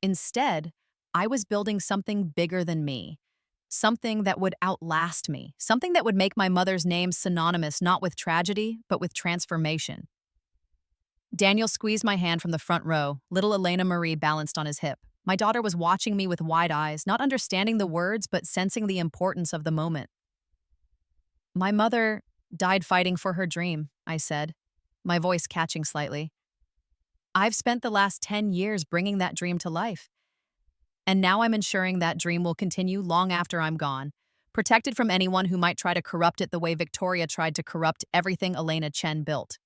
Instead, I was building something bigger than me, something that would outlast me, something that would make my mother's name synonymous not with tragedy, but with transformation. Daniel squeezed my hand from the front row, little Elena Marie balanced on his hip. My daughter was watching me with wide eyes, not understanding the words, but sensing the importance of the moment. My mother died fighting for her dream, I said, my voice catching slightly. I've spent the last 10 years bringing that dream to life. And now I'm ensuring that dream will continue long after I'm gone, protected from anyone who might try to corrupt it the way Victoria tried to corrupt everything Elena Chen built.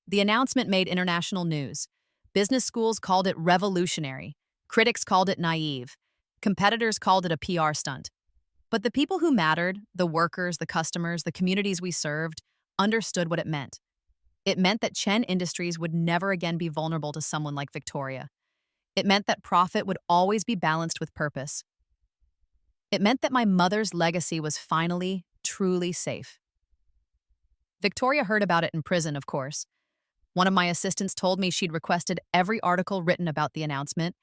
The announcement made international news. Business schools called it revolutionary. Critics called it naive. Competitors called it a PR stunt. But the people who mattered, the workers, the customers, the communities we served, understood what it meant. It meant that Chen Industries would never again be vulnerable to someone like Victoria. It meant that profit would always be balanced with purpose. It meant that my mother's legacy was finally, truly safe. Victoria heard about it in prison, of course. One of my assistants told me she'd requested every article written about the announcement,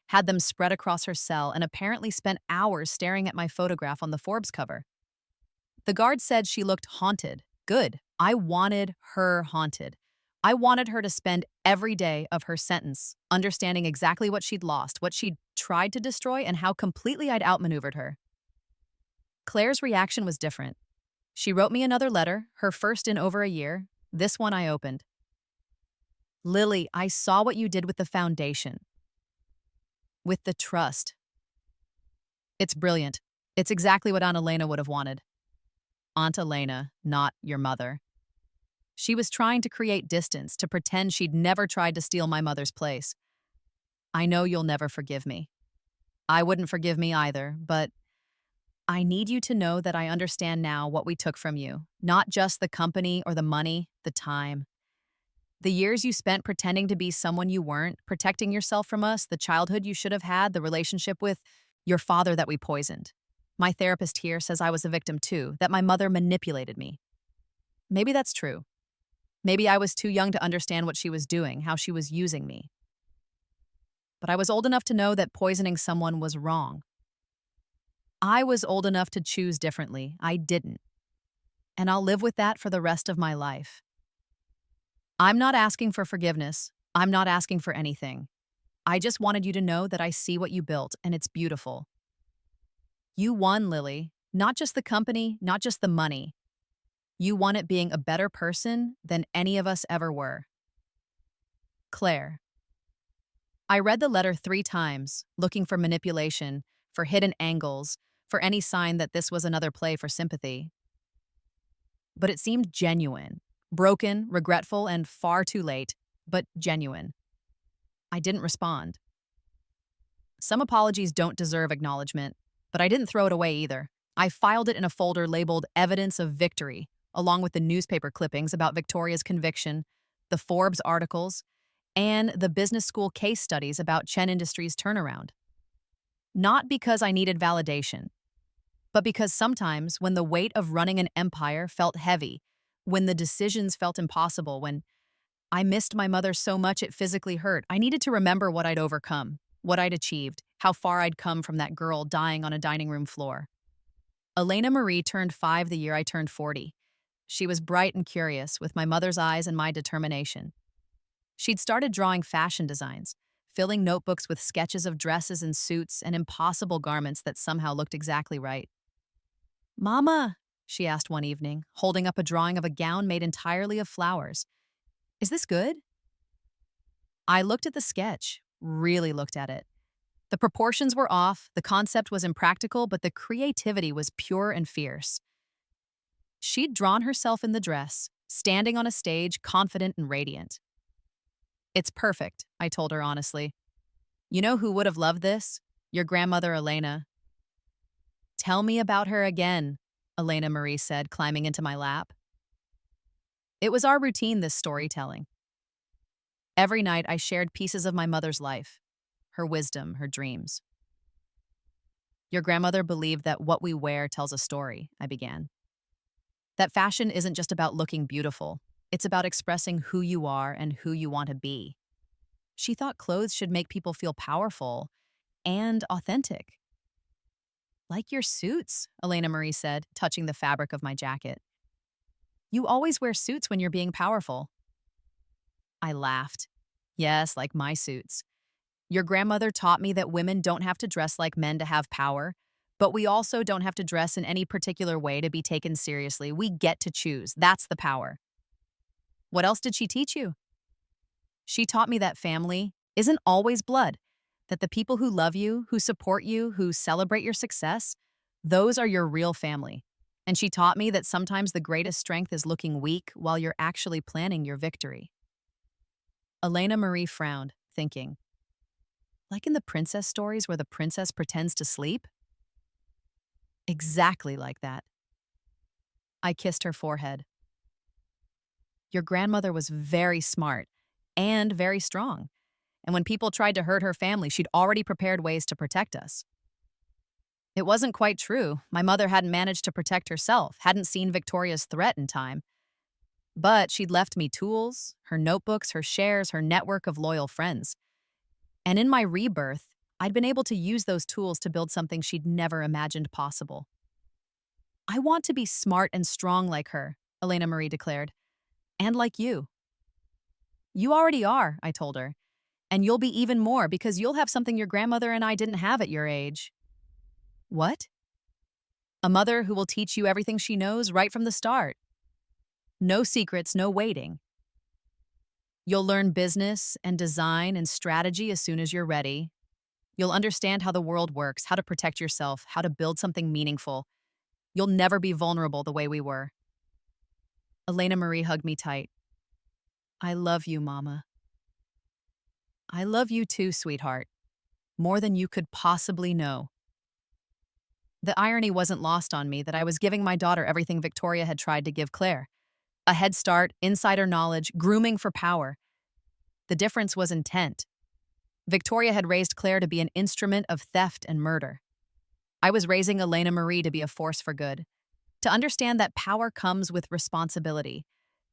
had them spread across her cell, and apparently spent hours staring at my photograph on the Forbes cover. The guard said she looked haunted. Good. I wanted her haunted. I wanted her to spend every day of her sentence understanding exactly what she'd lost, what she'd tried to destroy, and how completely I'd outmaneuvered her. Claire's reaction was different. She wrote me another letter, her first in over a year. This one I opened. Lily, I saw what you did with the foundation. With the trust. It's brilliant. It's exactly what Aunt Elena would have wanted. Aunt Elena, not your mother. She was trying to create distance, to pretend she'd never tried to steal my mother's place. I know you'll never forgive me. I wouldn't forgive me either, but I need you to know that I understand now what we took from you. Not just the company or the money, the time. The years you spent pretending to be someone you weren't, protecting yourself from us, the childhood you should have had, the relationship with your father that we poisoned. My therapist here says I was a victim too, that my mother manipulated me. Maybe that's true. Maybe I was too young to understand what she was doing, how she was using me. But I was old enough to know that poisoning someone was wrong. I was old enough to choose differently. I didn't. And I'll live with that for the rest of my life. I'm not asking for forgiveness. I'm not asking for anything. I just wanted you to know that I see what you built, and it's beautiful. You won, Lily. Not just the company, not just the money. You won it being a better person than any of us ever were. Claire. I read the letter 3 times, looking for manipulation, for hidden angles, for any sign that this was another play for sympathy. But it seemed genuine, broken, regretful, and far too late, but genuine. I didn't respond. Some apologies don't deserve acknowledgement, but I didn't throw it away either. I filed it in a folder labeled Evidence of Victory, along with the newspaper clippings about Victoria's conviction, the Forbes articles, and the business school case studies about Chen Industries' turnaround. Not because I needed validation, but because sometimes when the weight of running an empire felt heavy, when the decisions felt impossible, when I missed my mother so much it physically hurt, I needed to remember what I'd overcome, what I'd achieved, how far I'd come from that girl dying on a dining room floor. Elena Marie turned 5 the year I turned 40. She was bright and curious, with my mother's eyes and my determination. She'd started drawing fashion designs, filling notebooks with sketches of dresses and suits and impossible garments that somehow looked exactly right. "Mama," she asked one evening, holding up a drawing of a gown made entirely of flowers, "is this good?" I looked at the sketch, really looked at it. The proportions were off, the concept was impractical, but the creativity was pure and fierce. She'd drawn herself in the dress, standing on a stage, confident and radiant. "It's perfect," I told her honestly. "You know who would have loved this? Your grandmother, Elena." "Tell me about her again," Elena Marie said, climbing into my lap. It was our routine, this storytelling. Every night I shared pieces of my mother's life, her wisdom, her dreams. "Your grandmother believed that what we wear tells a story," I began. "That fashion isn't just about looking beautiful. It's about expressing who you are and who you want to be. She thought clothes should make people feel powerful and authentic." "Like your suits," Elena Marie said, touching the fabric of my jacket. "You always wear suits when you're being powerful." I laughed. "Yes, like my suits. Your grandmother taught me that women don't have to dress like men to have power, but we also don't have to dress in any particular way to be taken seriously. We get to choose. That's the power." "What else did she teach you?" "She taught me that family isn't always blood. That the people who love you, who support you, who celebrate your success, those are your real family. And she taught me that sometimes the greatest strength is looking weak while you're actually planning your victory. Elena Marie frowned, thinking, like in the princess stories where the princess pretends to sleep? Exactly like that. I kissed her forehead. Your grandmother was very smart and very strong. And when people tried to hurt her family, she'd already prepared ways to protect us. It wasn't quite true. My mother hadn't managed to protect herself, hadn't seen Victoria's threat in time. But she'd left me tools, her notebooks, her shares, her network of loyal friends. And in my rebirth, I'd been able to use those tools to build something she'd never imagined possible. I want to be smart and strong like her, Elena Marie declared. And like you. You already are, I told her. And you'll be even more because you'll have something your grandmother and I didn't have at your age. What? A mother who will teach you everything she knows right from the start. No secrets, no waiting. You'll learn business and design and strategy as soon as you're ready. You'll understand how the world works, how to protect yourself, how to build something meaningful. You'll never be vulnerable the way we were. Elena Marie hugged me tight. I love you, Mama. I love you too, sweetheart. More than you could possibly know. The irony wasn't lost on me that I was giving my daughter everything Victoria had tried to give Claire. A head start, insider knowledge, grooming for power. The difference was intent. Victoria had raised Claire to be an instrument of theft and murder. I was raising Elena Marie to be a force for good, to understand that power comes with responsibility,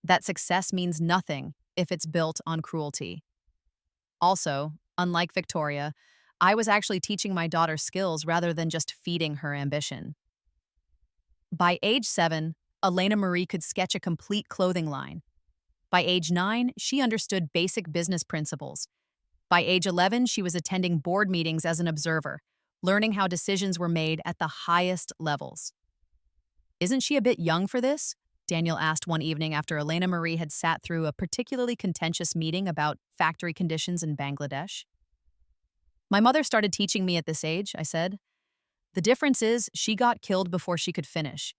that success means nothing if it's built on cruelty. Also, unlike Victoria, I was actually teaching my daughter skills rather than just feeding her ambition. By age 7, Elena Marie could sketch a complete clothing line. By age 9, she understood basic business principles. By age 11, she was attending board meetings as an observer, learning how decisions were made at the highest levels. Isn't she a bit young for this? Daniel asked one evening after Elena Marie had sat through a particularly contentious meeting about factory conditions in Bangladesh. My mother started teaching me at this age, I said. The difference is she got killed before she could finish.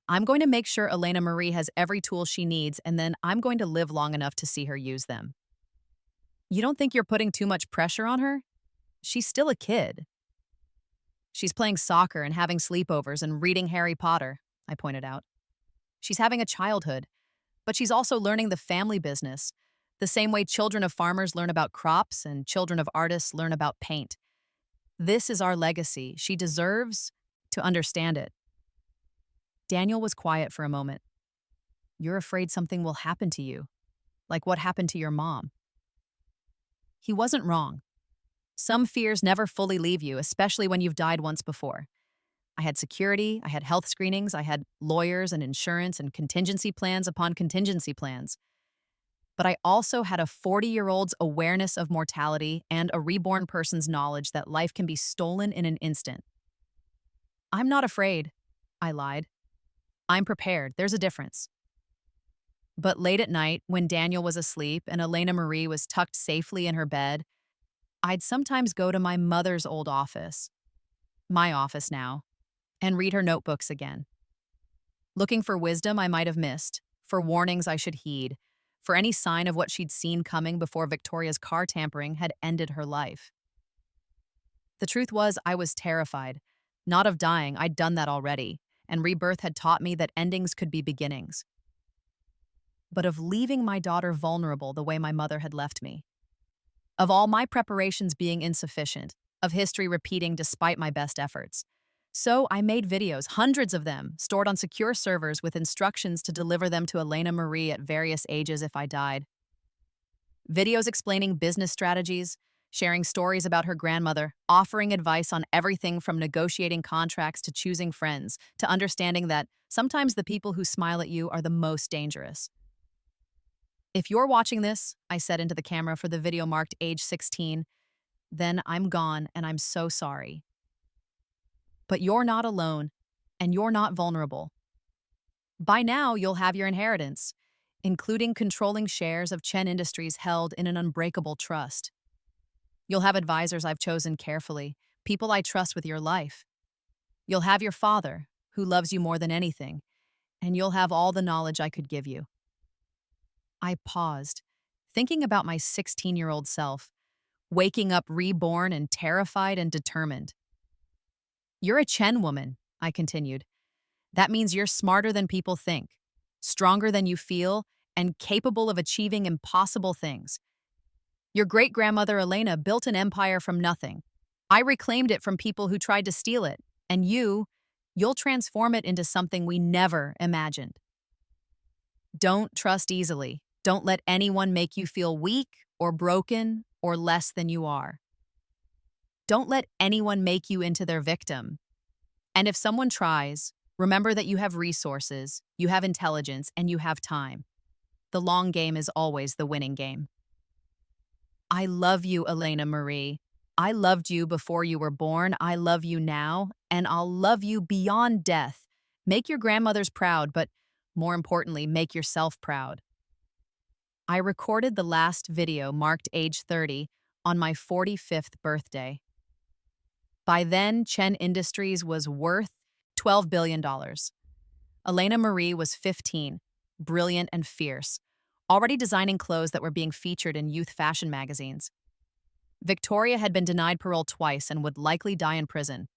I'm going to make sure Elena Marie has every tool she needs, and then I'm going to live long enough to see her use them. You don't think you're putting too much pressure on her? She's still a kid. She's playing soccer and having sleepovers and reading Harry Potter, I pointed out. She's having a childhood, but she's also learning the family business, the same way children of farmers learn about crops and children of artists learn about paint. This is our legacy. She deserves to understand it. Daniel was quiet for a moment. You're afraid something will happen to you, like what happened to your mom. He wasn't wrong. Some fears never fully leave you, especially when you've died once before. I had security, I had health screenings, I had lawyers and insurance and contingency plans upon contingency plans. But I also had a 40-year-old's awareness of mortality and a reborn person's knowledge that life can be stolen in an instant. I'm not afraid, I lied. I'm prepared. There's a difference. But late at night, when Daniel was asleep and Elena Marie was tucked safely in her bed, I'd sometimes go to my mother's old office, my office now, and read her notebooks again. Looking for wisdom I might have missed, for warnings I should heed, for any sign of what she'd seen coming before Victoria's car tampering had ended her life. The truth was, I was terrified. Not of dying, I'd done that already, and rebirth had taught me that endings could be beginnings. But of leaving my daughter vulnerable the way my mother had left me. Of all my preparations being insufficient, of history repeating despite my best efforts. So I made videos, hundreds of them, stored on secure servers with instructions to deliver them to Elena Marie at various ages if I died. Videos explaining business strategies, sharing stories about her grandmother, offering advice on everything from negotiating contracts to choosing friends, to understanding that sometimes the people who smile at you are the most dangerous. If you're watching this, I said into the camera for the video marked age 16, then I'm gone and I'm so sorry. But you're not alone, and you're not vulnerable. By now, you'll have your inheritance, including controlling shares of Chen Industries held in an unbreakable trust. You'll have advisors I've chosen carefully, people I trust with your life. You'll have your father, who loves you more than anything, and you'll have all the knowledge I could give you. I paused, thinking about my 16-year-old self, waking up reborn and terrified and determined. You're a Chen woman, I continued. That means you're smarter than people think, stronger than you feel, and capable of achieving impossible things. Your great-grandmother Elena built an empire from nothing. I reclaimed it from people who tried to steal it, and you'll transform it into something we never imagined. Don't trust easily. Don't let anyone make you feel weak or broken or less than you are. Don't let anyone make you into their victim. And if someone tries, remember that you have resources, you have intelligence, and you have time. The long game is always the winning game. I love you, Elena Marie. I loved you before you were born. I love you now, and I'll love you beyond death. Make your grandmothers proud, but more importantly, make yourself proud. I recorded the last video marked age 30 on my 45th birthday. By then, Chen Industries was worth $12 billion. Elena Marie was 15, brilliant and fierce, already designing clothes that were being featured in youth fashion magazines. Victoria had been denied parole twice and would likely die in prison.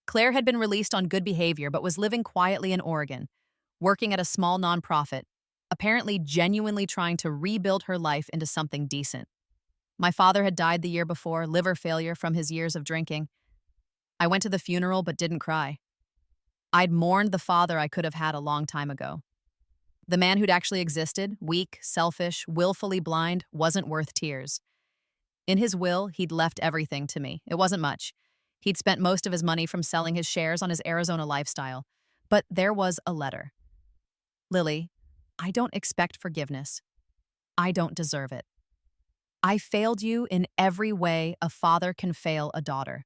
Claire had been released on good behavior but was living quietly in Oregon, working at a small nonprofit, apparently genuinely trying to rebuild her life into something decent. My father had died the year before, liver failure from his years of drinking. I went to the funeral but didn't cry. I'd mourned the father I could have had a long time ago. The man who'd actually existed, weak, selfish, willfully blind, wasn't worth tears. In his will, he'd left everything to me. It wasn't much. He'd spent most of his money from selling his shares on his Arizona lifestyle. But there was a letter. Lily, I don't expect forgiveness. I don't deserve it. I failed you in every way a father can fail a daughter.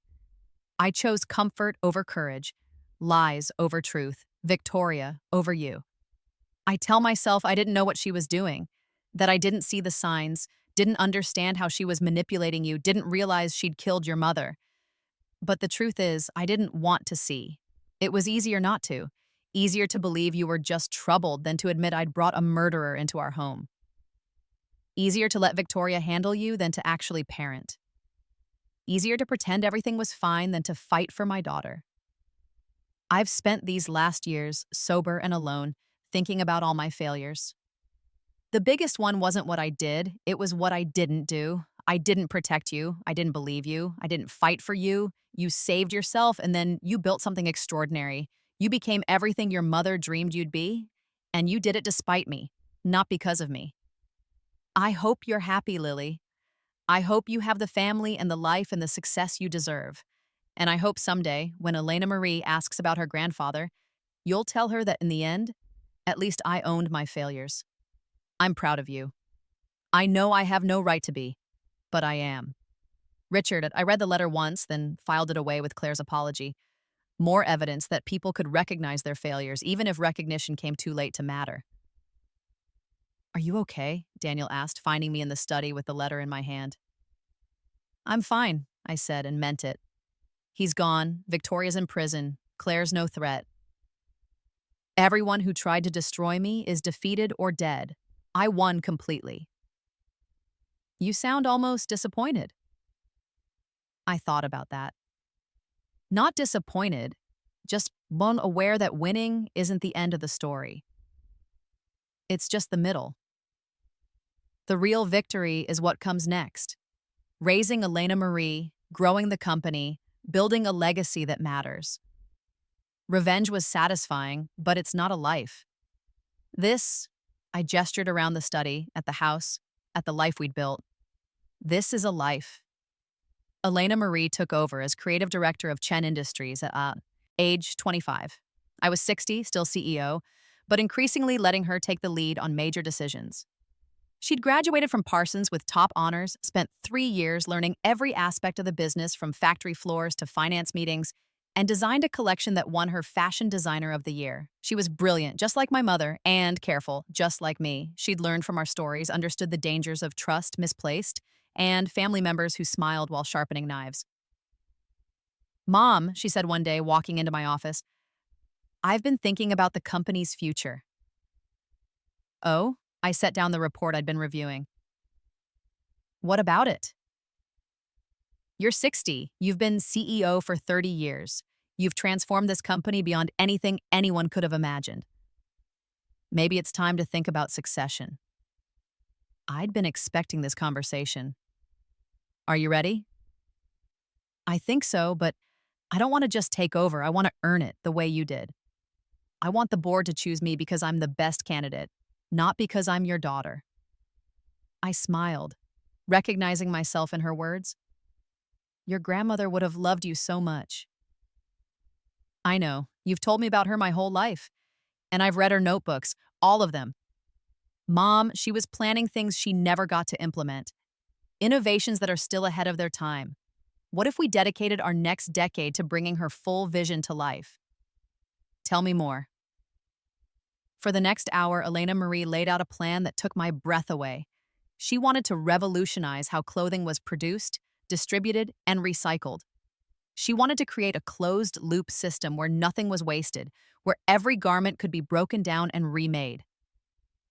I chose comfort over courage, lies over truth, Victoria over you. I tell myself I didn't know what she was doing, that I didn't see the signs, didn't understand how she was manipulating you, didn't realize she'd killed your mother. But the truth is, I didn't want to see. It was easier not to. Easier to believe you were just troubled than to admit I'd brought a murderer into our home. Easier to let Victoria handle you than to actually parent. Easier to pretend everything was fine than to fight for my daughter. I've spent these last years, sober and alone, thinking about all my failures. The biggest one wasn't what I did, it was what I didn't do. I didn't protect you, I didn't believe you, I didn't fight for you, you saved yourself, and then you built something extraordinary. You became everything your mother dreamed you'd be, and you did it despite me, not because of me. I hope you're happy, Lily. I hope you have the family and the life and the success you deserve. And I hope someday, when Elena Marie asks about her grandfather, you'll tell her that in the end, at least I owned my failures. I'm proud of you. I know I have no right to be, but I am. Richard, I read the letter once, then filed it away with Claire's apology. More evidence that people could recognize their failures, even if recognition came too late to matter. Are you okay? Daniel asked, finding me in the study with the letter in my hand. I'm fine, I said, and meant it. He's gone, Victoria's in prison, Claire's no threat. Everyone who tried to destroy me is defeated or dead. I won completely. You sound almost disappointed. I thought about that. Not disappointed, just one aware that winning isn't the end of the story. It's just the middle. The real victory is what comes next. Raising Elena Marie, growing the company, building a legacy that matters. Revenge was satisfying, but it's not a life. This, I gestured around the study, at the house, at the life we'd built. This is a life. Elena Marie took over as creative director of Chen Industries at age 25. I was 60, still CEO, but increasingly letting her take the lead on major decisions. She'd graduated from Parsons with top honors, spent 3 years learning every aspect of the business from factory floors to finance meetings, and designed a collection that won her Fashion Designer of the Year. She was brilliant, just like my mother, and careful, just like me. She'd learned from our stories, understood the dangers of trust misplaced, and family members who smiled while sharpening knives. Mom, she said one day, walking into my office, I've been thinking about the company's future. Oh? I set down the report I'd been reviewing. What about it? You're 60. You've been CEO for 30 years. You've transformed this company beyond anything anyone could have imagined. Maybe it's time to think about succession. I'd been expecting this conversation. Are you ready? I think so, but I don't want to just take over. I want to earn it the way you did. I want the board to choose me because I'm the best candidate, not because I'm your daughter. I smiled, recognizing myself in her words. Your grandmother would have loved you so much. I know. You've told me about her my whole life. And I've read her notebooks, all of them. Mom, she was planning things she never got to implement. Innovations that are still ahead of their time. What if we dedicated our next decade to bringing her full vision to life? Tell me more. For the next hour, Elena Marie laid out a plan that took my breath away. She wanted to revolutionize how clothing was produced, distributed, and recycled. She wanted to create a closed-loop system where nothing was wasted, where every garment could be broken down and remade.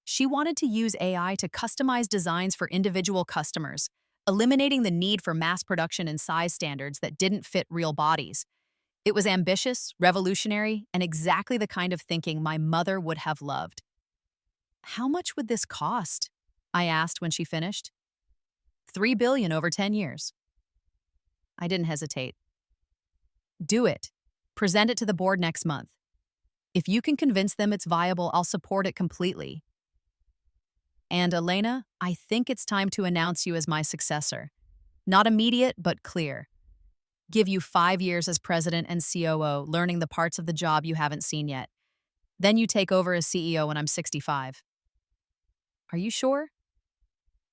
She wanted to use AI to customize designs for individual customers, eliminating the need for mass production and size standards that didn't fit real bodies. It was ambitious, revolutionary, and exactly the kind of thinking my mother would have loved. How much would this cost? I asked when she finished. $3 billion over 10 years. I didn't hesitate. Do it. Present it to the board next month. If you can convince them it's viable, I'll support it completely. And Elena, I think it's time to announce you as my successor. Not immediate, but clear. Give you 5 years as president and COO, learning the parts of the job you haven't seen yet. Then you take over as CEO when I'm 65. Are you sure?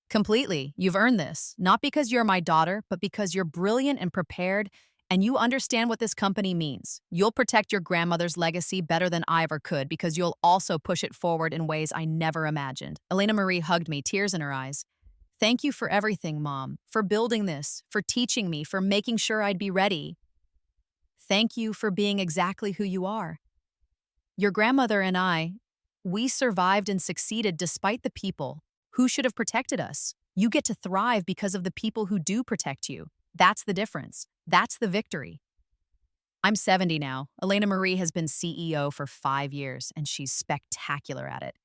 Completely. You've earned this. Not because you're my daughter, but because you're brilliant and prepared, and you understand what this company means. You'll protect your grandmother's legacy better than I ever could because you'll also push it forward in ways I never imagined. Elena Marie hugged me, tears in her eyes. Thank you for everything, Mom, for building this, for teaching me, for making sure I'd be ready. Thank you for being exactly who you are. Your grandmother and I, we survived and succeeded despite the people who should have protected us. You get to thrive because of the people who do protect you. That's the difference. That's the victory. I'm 70 now. Elena Marie has been CEO for 5 years, and she's spectacular at it.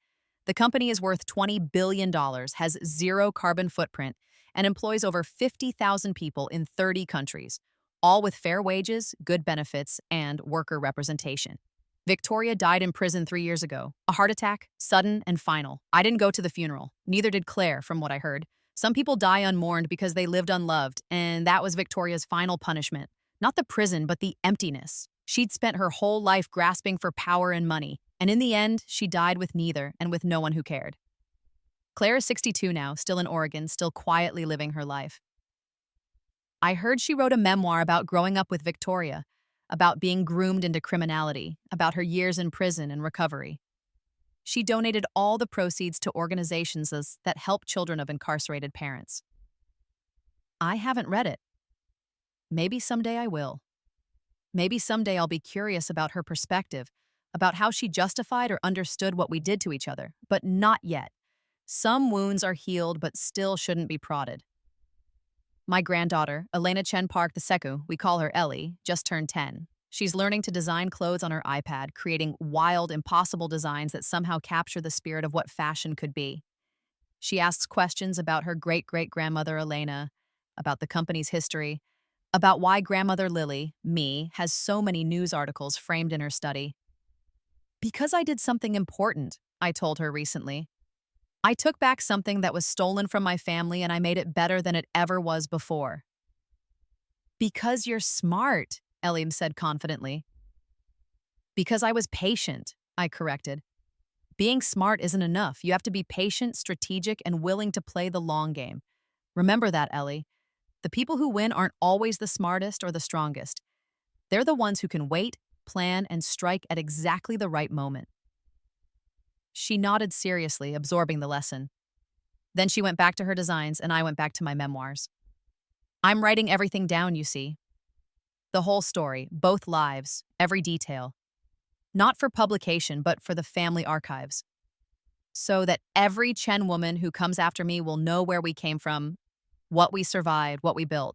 The company is worth $20 billion, has zero carbon footprint, and employs over 50,000 people in 30 countries, all with fair wages, good benefits, and worker representation. Victoria died in prison 3 years ago. A heart attack, sudden and final. I didn't go to the funeral. Neither did Claire, from what I heard. Some people die unmourned because they lived unloved, and that was Victoria's final punishment. Not the prison, but the emptiness. She'd spent her whole life grasping for power and money, and in the end, she died with neither and with no one who cared. Claire is 62 now, still in Oregon, still quietly living her life. I heard she wrote a memoir about growing up with Victoria, about being groomed into criminality, about her years in prison and recovery. She donated all the proceeds to organizations that help children of incarcerated parents. I haven't read it. Maybe someday I will. Maybe someday I'll be curious about her perspective, about how she justified or understood what we did to each other, but not yet. Some wounds are healed but still shouldn't be prodded. My granddaughter, Elena Chen Park II, we call her Ellie, just turned 10. She's learning to design clothes on her iPad, creating wild, impossible designs that somehow capture the spirit of what fashion could be. She asks questions about her great-great-grandmother Elena, about the company's history, about why grandmother Lily, me, has so many news articles framed in her study. Because I did something important, I told her recently. I took back something that was stolen from my family and I made it better than it ever was before. Because you're smart, Ellie said confidently. Because I was patient, I corrected. Being smart isn't enough. You have to be patient, strategic, and willing to play the long game. Remember that, Ellie. The people who win aren't always the smartest or the strongest. They're the ones who can wait, plan, and strike at exactly the right moment. She nodded seriously, absorbing the lesson. Then she went back to her designs, and I went back to my memoirs. I'm writing everything down, you see. The whole story, both lives, every detail. Not for publication, but for the family archives. So that every Chen woman who comes after me will know where we came from, what we survived, what we built.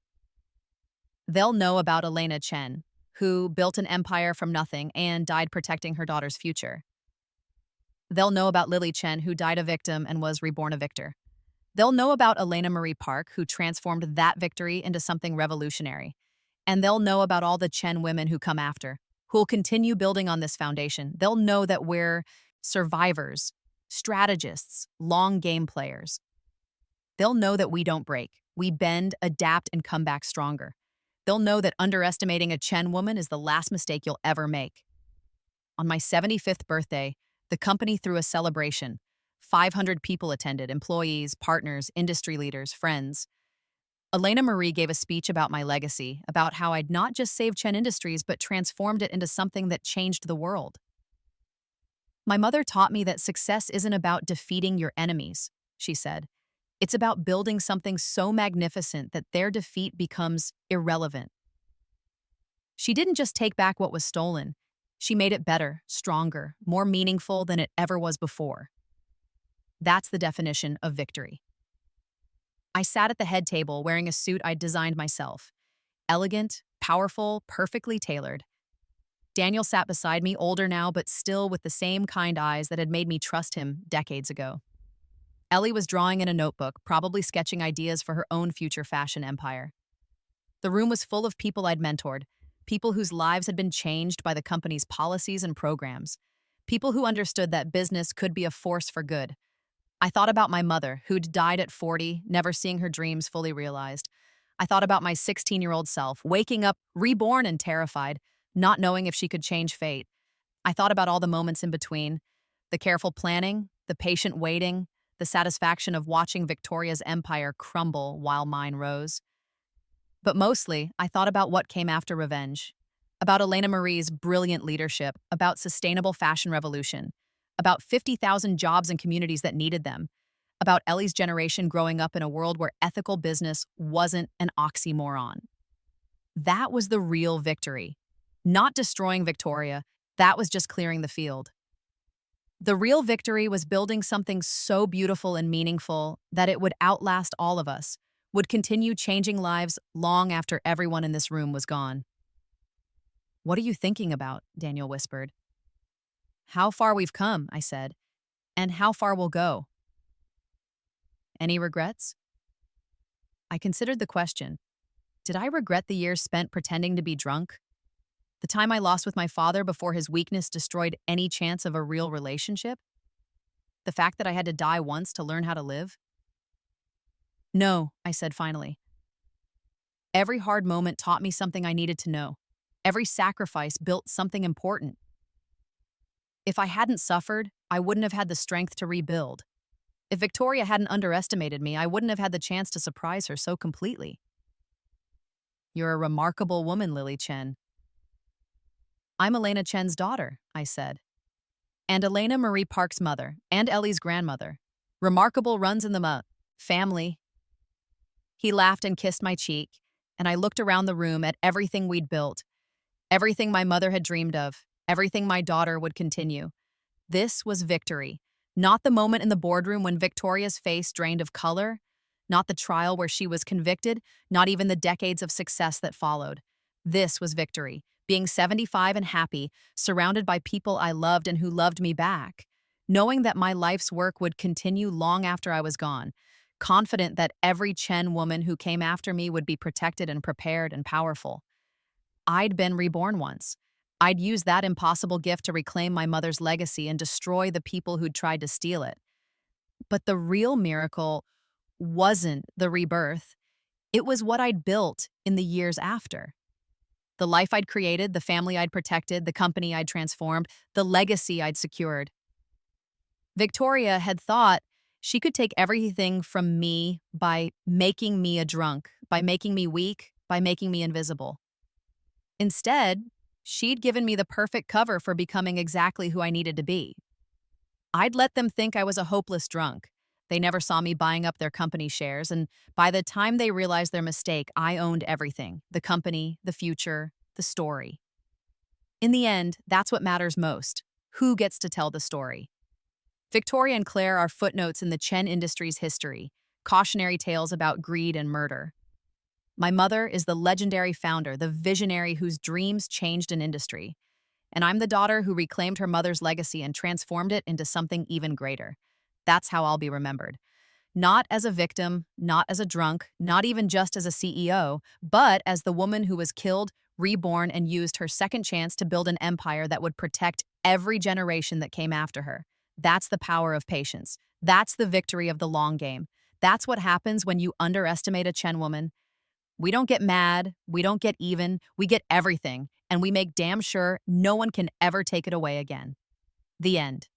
They'll know about Elena Chen, who built an empire from nothing and died protecting her daughter's future. They'll know about Lily Chen, who died a victim and was reborn a victor. They'll know about Elena Marie Park, who transformed that victory into something revolutionary. And they'll know about all the Chen women who come after, who'll continue building on this foundation. They'll know that we're survivors, strategists, long game players. They'll know that we don't break. We bend, adapt, and come back stronger. They'll know that underestimating a Chen woman is the last mistake you'll ever make. On my 75th birthday, the company threw a celebration. 500 people attended, employees, partners, industry leaders, friends. Elena Marie gave a speech about my legacy, about how I'd not just saved Chen Industries, but transformed it into something that changed the world. My mother taught me that success isn't about defeating your enemies, she said. It's about building something so magnificent that their defeat becomes irrelevant. She didn't just take back what was stolen. She made it better, stronger, more meaningful than it ever was before. That's the definition of victory. I sat at the head table wearing a suit I'd designed myself. Elegant, powerful, perfectly tailored. Daniel sat beside me, older now, but still with the same kind eyes that had made me trust him decades ago. Ellie was drawing in a notebook, probably sketching ideas for her own future fashion empire. The room was full of people I'd mentored, people whose lives had been changed by the company's policies and programs, people who understood that business could be a force for good. I thought about my mother, who'd died at 40, never seeing her dreams fully realized. I thought about my 16-year-old self, waking up, reborn and terrified, not knowing if she could change fate. I thought about all the moments in between, the careful planning, the patient waiting, the satisfaction of watching Victoria's empire crumble while mine rose. But mostly, I thought about what came after revenge, about Elena Marie's brilliant leadership, about sustainable fashion revolution, about 50,000 jobs and communities that needed them, about Ellie's generation growing up in a world where ethical business wasn't an oxymoron. That was the real victory. Not destroying Victoria, that was just clearing the field. The real victory was building something so beautiful and meaningful that it would outlast all of us, would continue changing lives long after everyone in this room was gone. "What are you thinking about?" Daniel whispered. "How far we've come," I said, "and how far we'll go." "Any regrets?" I considered the question. Did I regret the years spent pretending to be drunk? The time I lost with my father before his weakness destroyed any chance of a real relationship? The fact that I had to die once to learn how to live? "No," I said finally. Every hard moment taught me something I needed to know. Every sacrifice built something important. If I hadn't suffered, I wouldn't have had the strength to rebuild. If Victoria hadn't underestimated me, I wouldn't have had the chance to surprise her so completely. "You're a remarkable woman, Lily Chen." "I'm Elena Chen's daughter," I said. "And Elena Marie Park's mother, and Ellie's grandmother. Remarkable runs in the family." He laughed and kissed my cheek, and I looked around the room at everything we'd built, everything my mother had dreamed of, everything my daughter would continue. This was victory. Not the moment in the boardroom when Victoria's face drained of color, not the trial where she was convicted, not even the decades of success that followed. This was victory, being 75 and happy, surrounded by people I loved and who loved me back, knowing that my life's work would continue long after I was gone, confident that every Chen woman who came after me would be protected and prepared and powerful. I'd been reborn once. I'd used that impossible gift to reclaim my mother's legacy and destroy the people who'd tried to steal it. But the real miracle wasn't the rebirth. It was what I'd built in the years after. The life I'd created, the family I'd protected, the company I'd transformed, the legacy I'd secured. Victoria had thought she could take everything from me by making me a drunk, by making me weak, by making me invisible. Instead, she'd given me the perfect cover for becoming exactly who I needed to be. I'd let them think I was a hopeless drunk. They never saw me buying up their company shares, and by the time they realized their mistake, I owned everything: the company, the future, the story. In the end, that's what matters most: who gets to tell the story. Victoria and Claire are footnotes in the Chen Industries' history, cautionary tales about greed and murder. My mother is the legendary founder, the visionary whose dreams changed an industry. And I'm the daughter who reclaimed her mother's legacy and transformed it into something even greater. That's how I'll be remembered. Not as a victim, not as a drunk, not even just as a CEO, but as the woman who was killed, reborn, and used her second chance to build an empire that would protect every generation that came after her. That's the power of patience. That's the victory of the long game. That's what happens when you underestimate a Chen woman. We don't get mad, we don't get even, we get everything, and we make damn sure no one can ever take it away again. The end.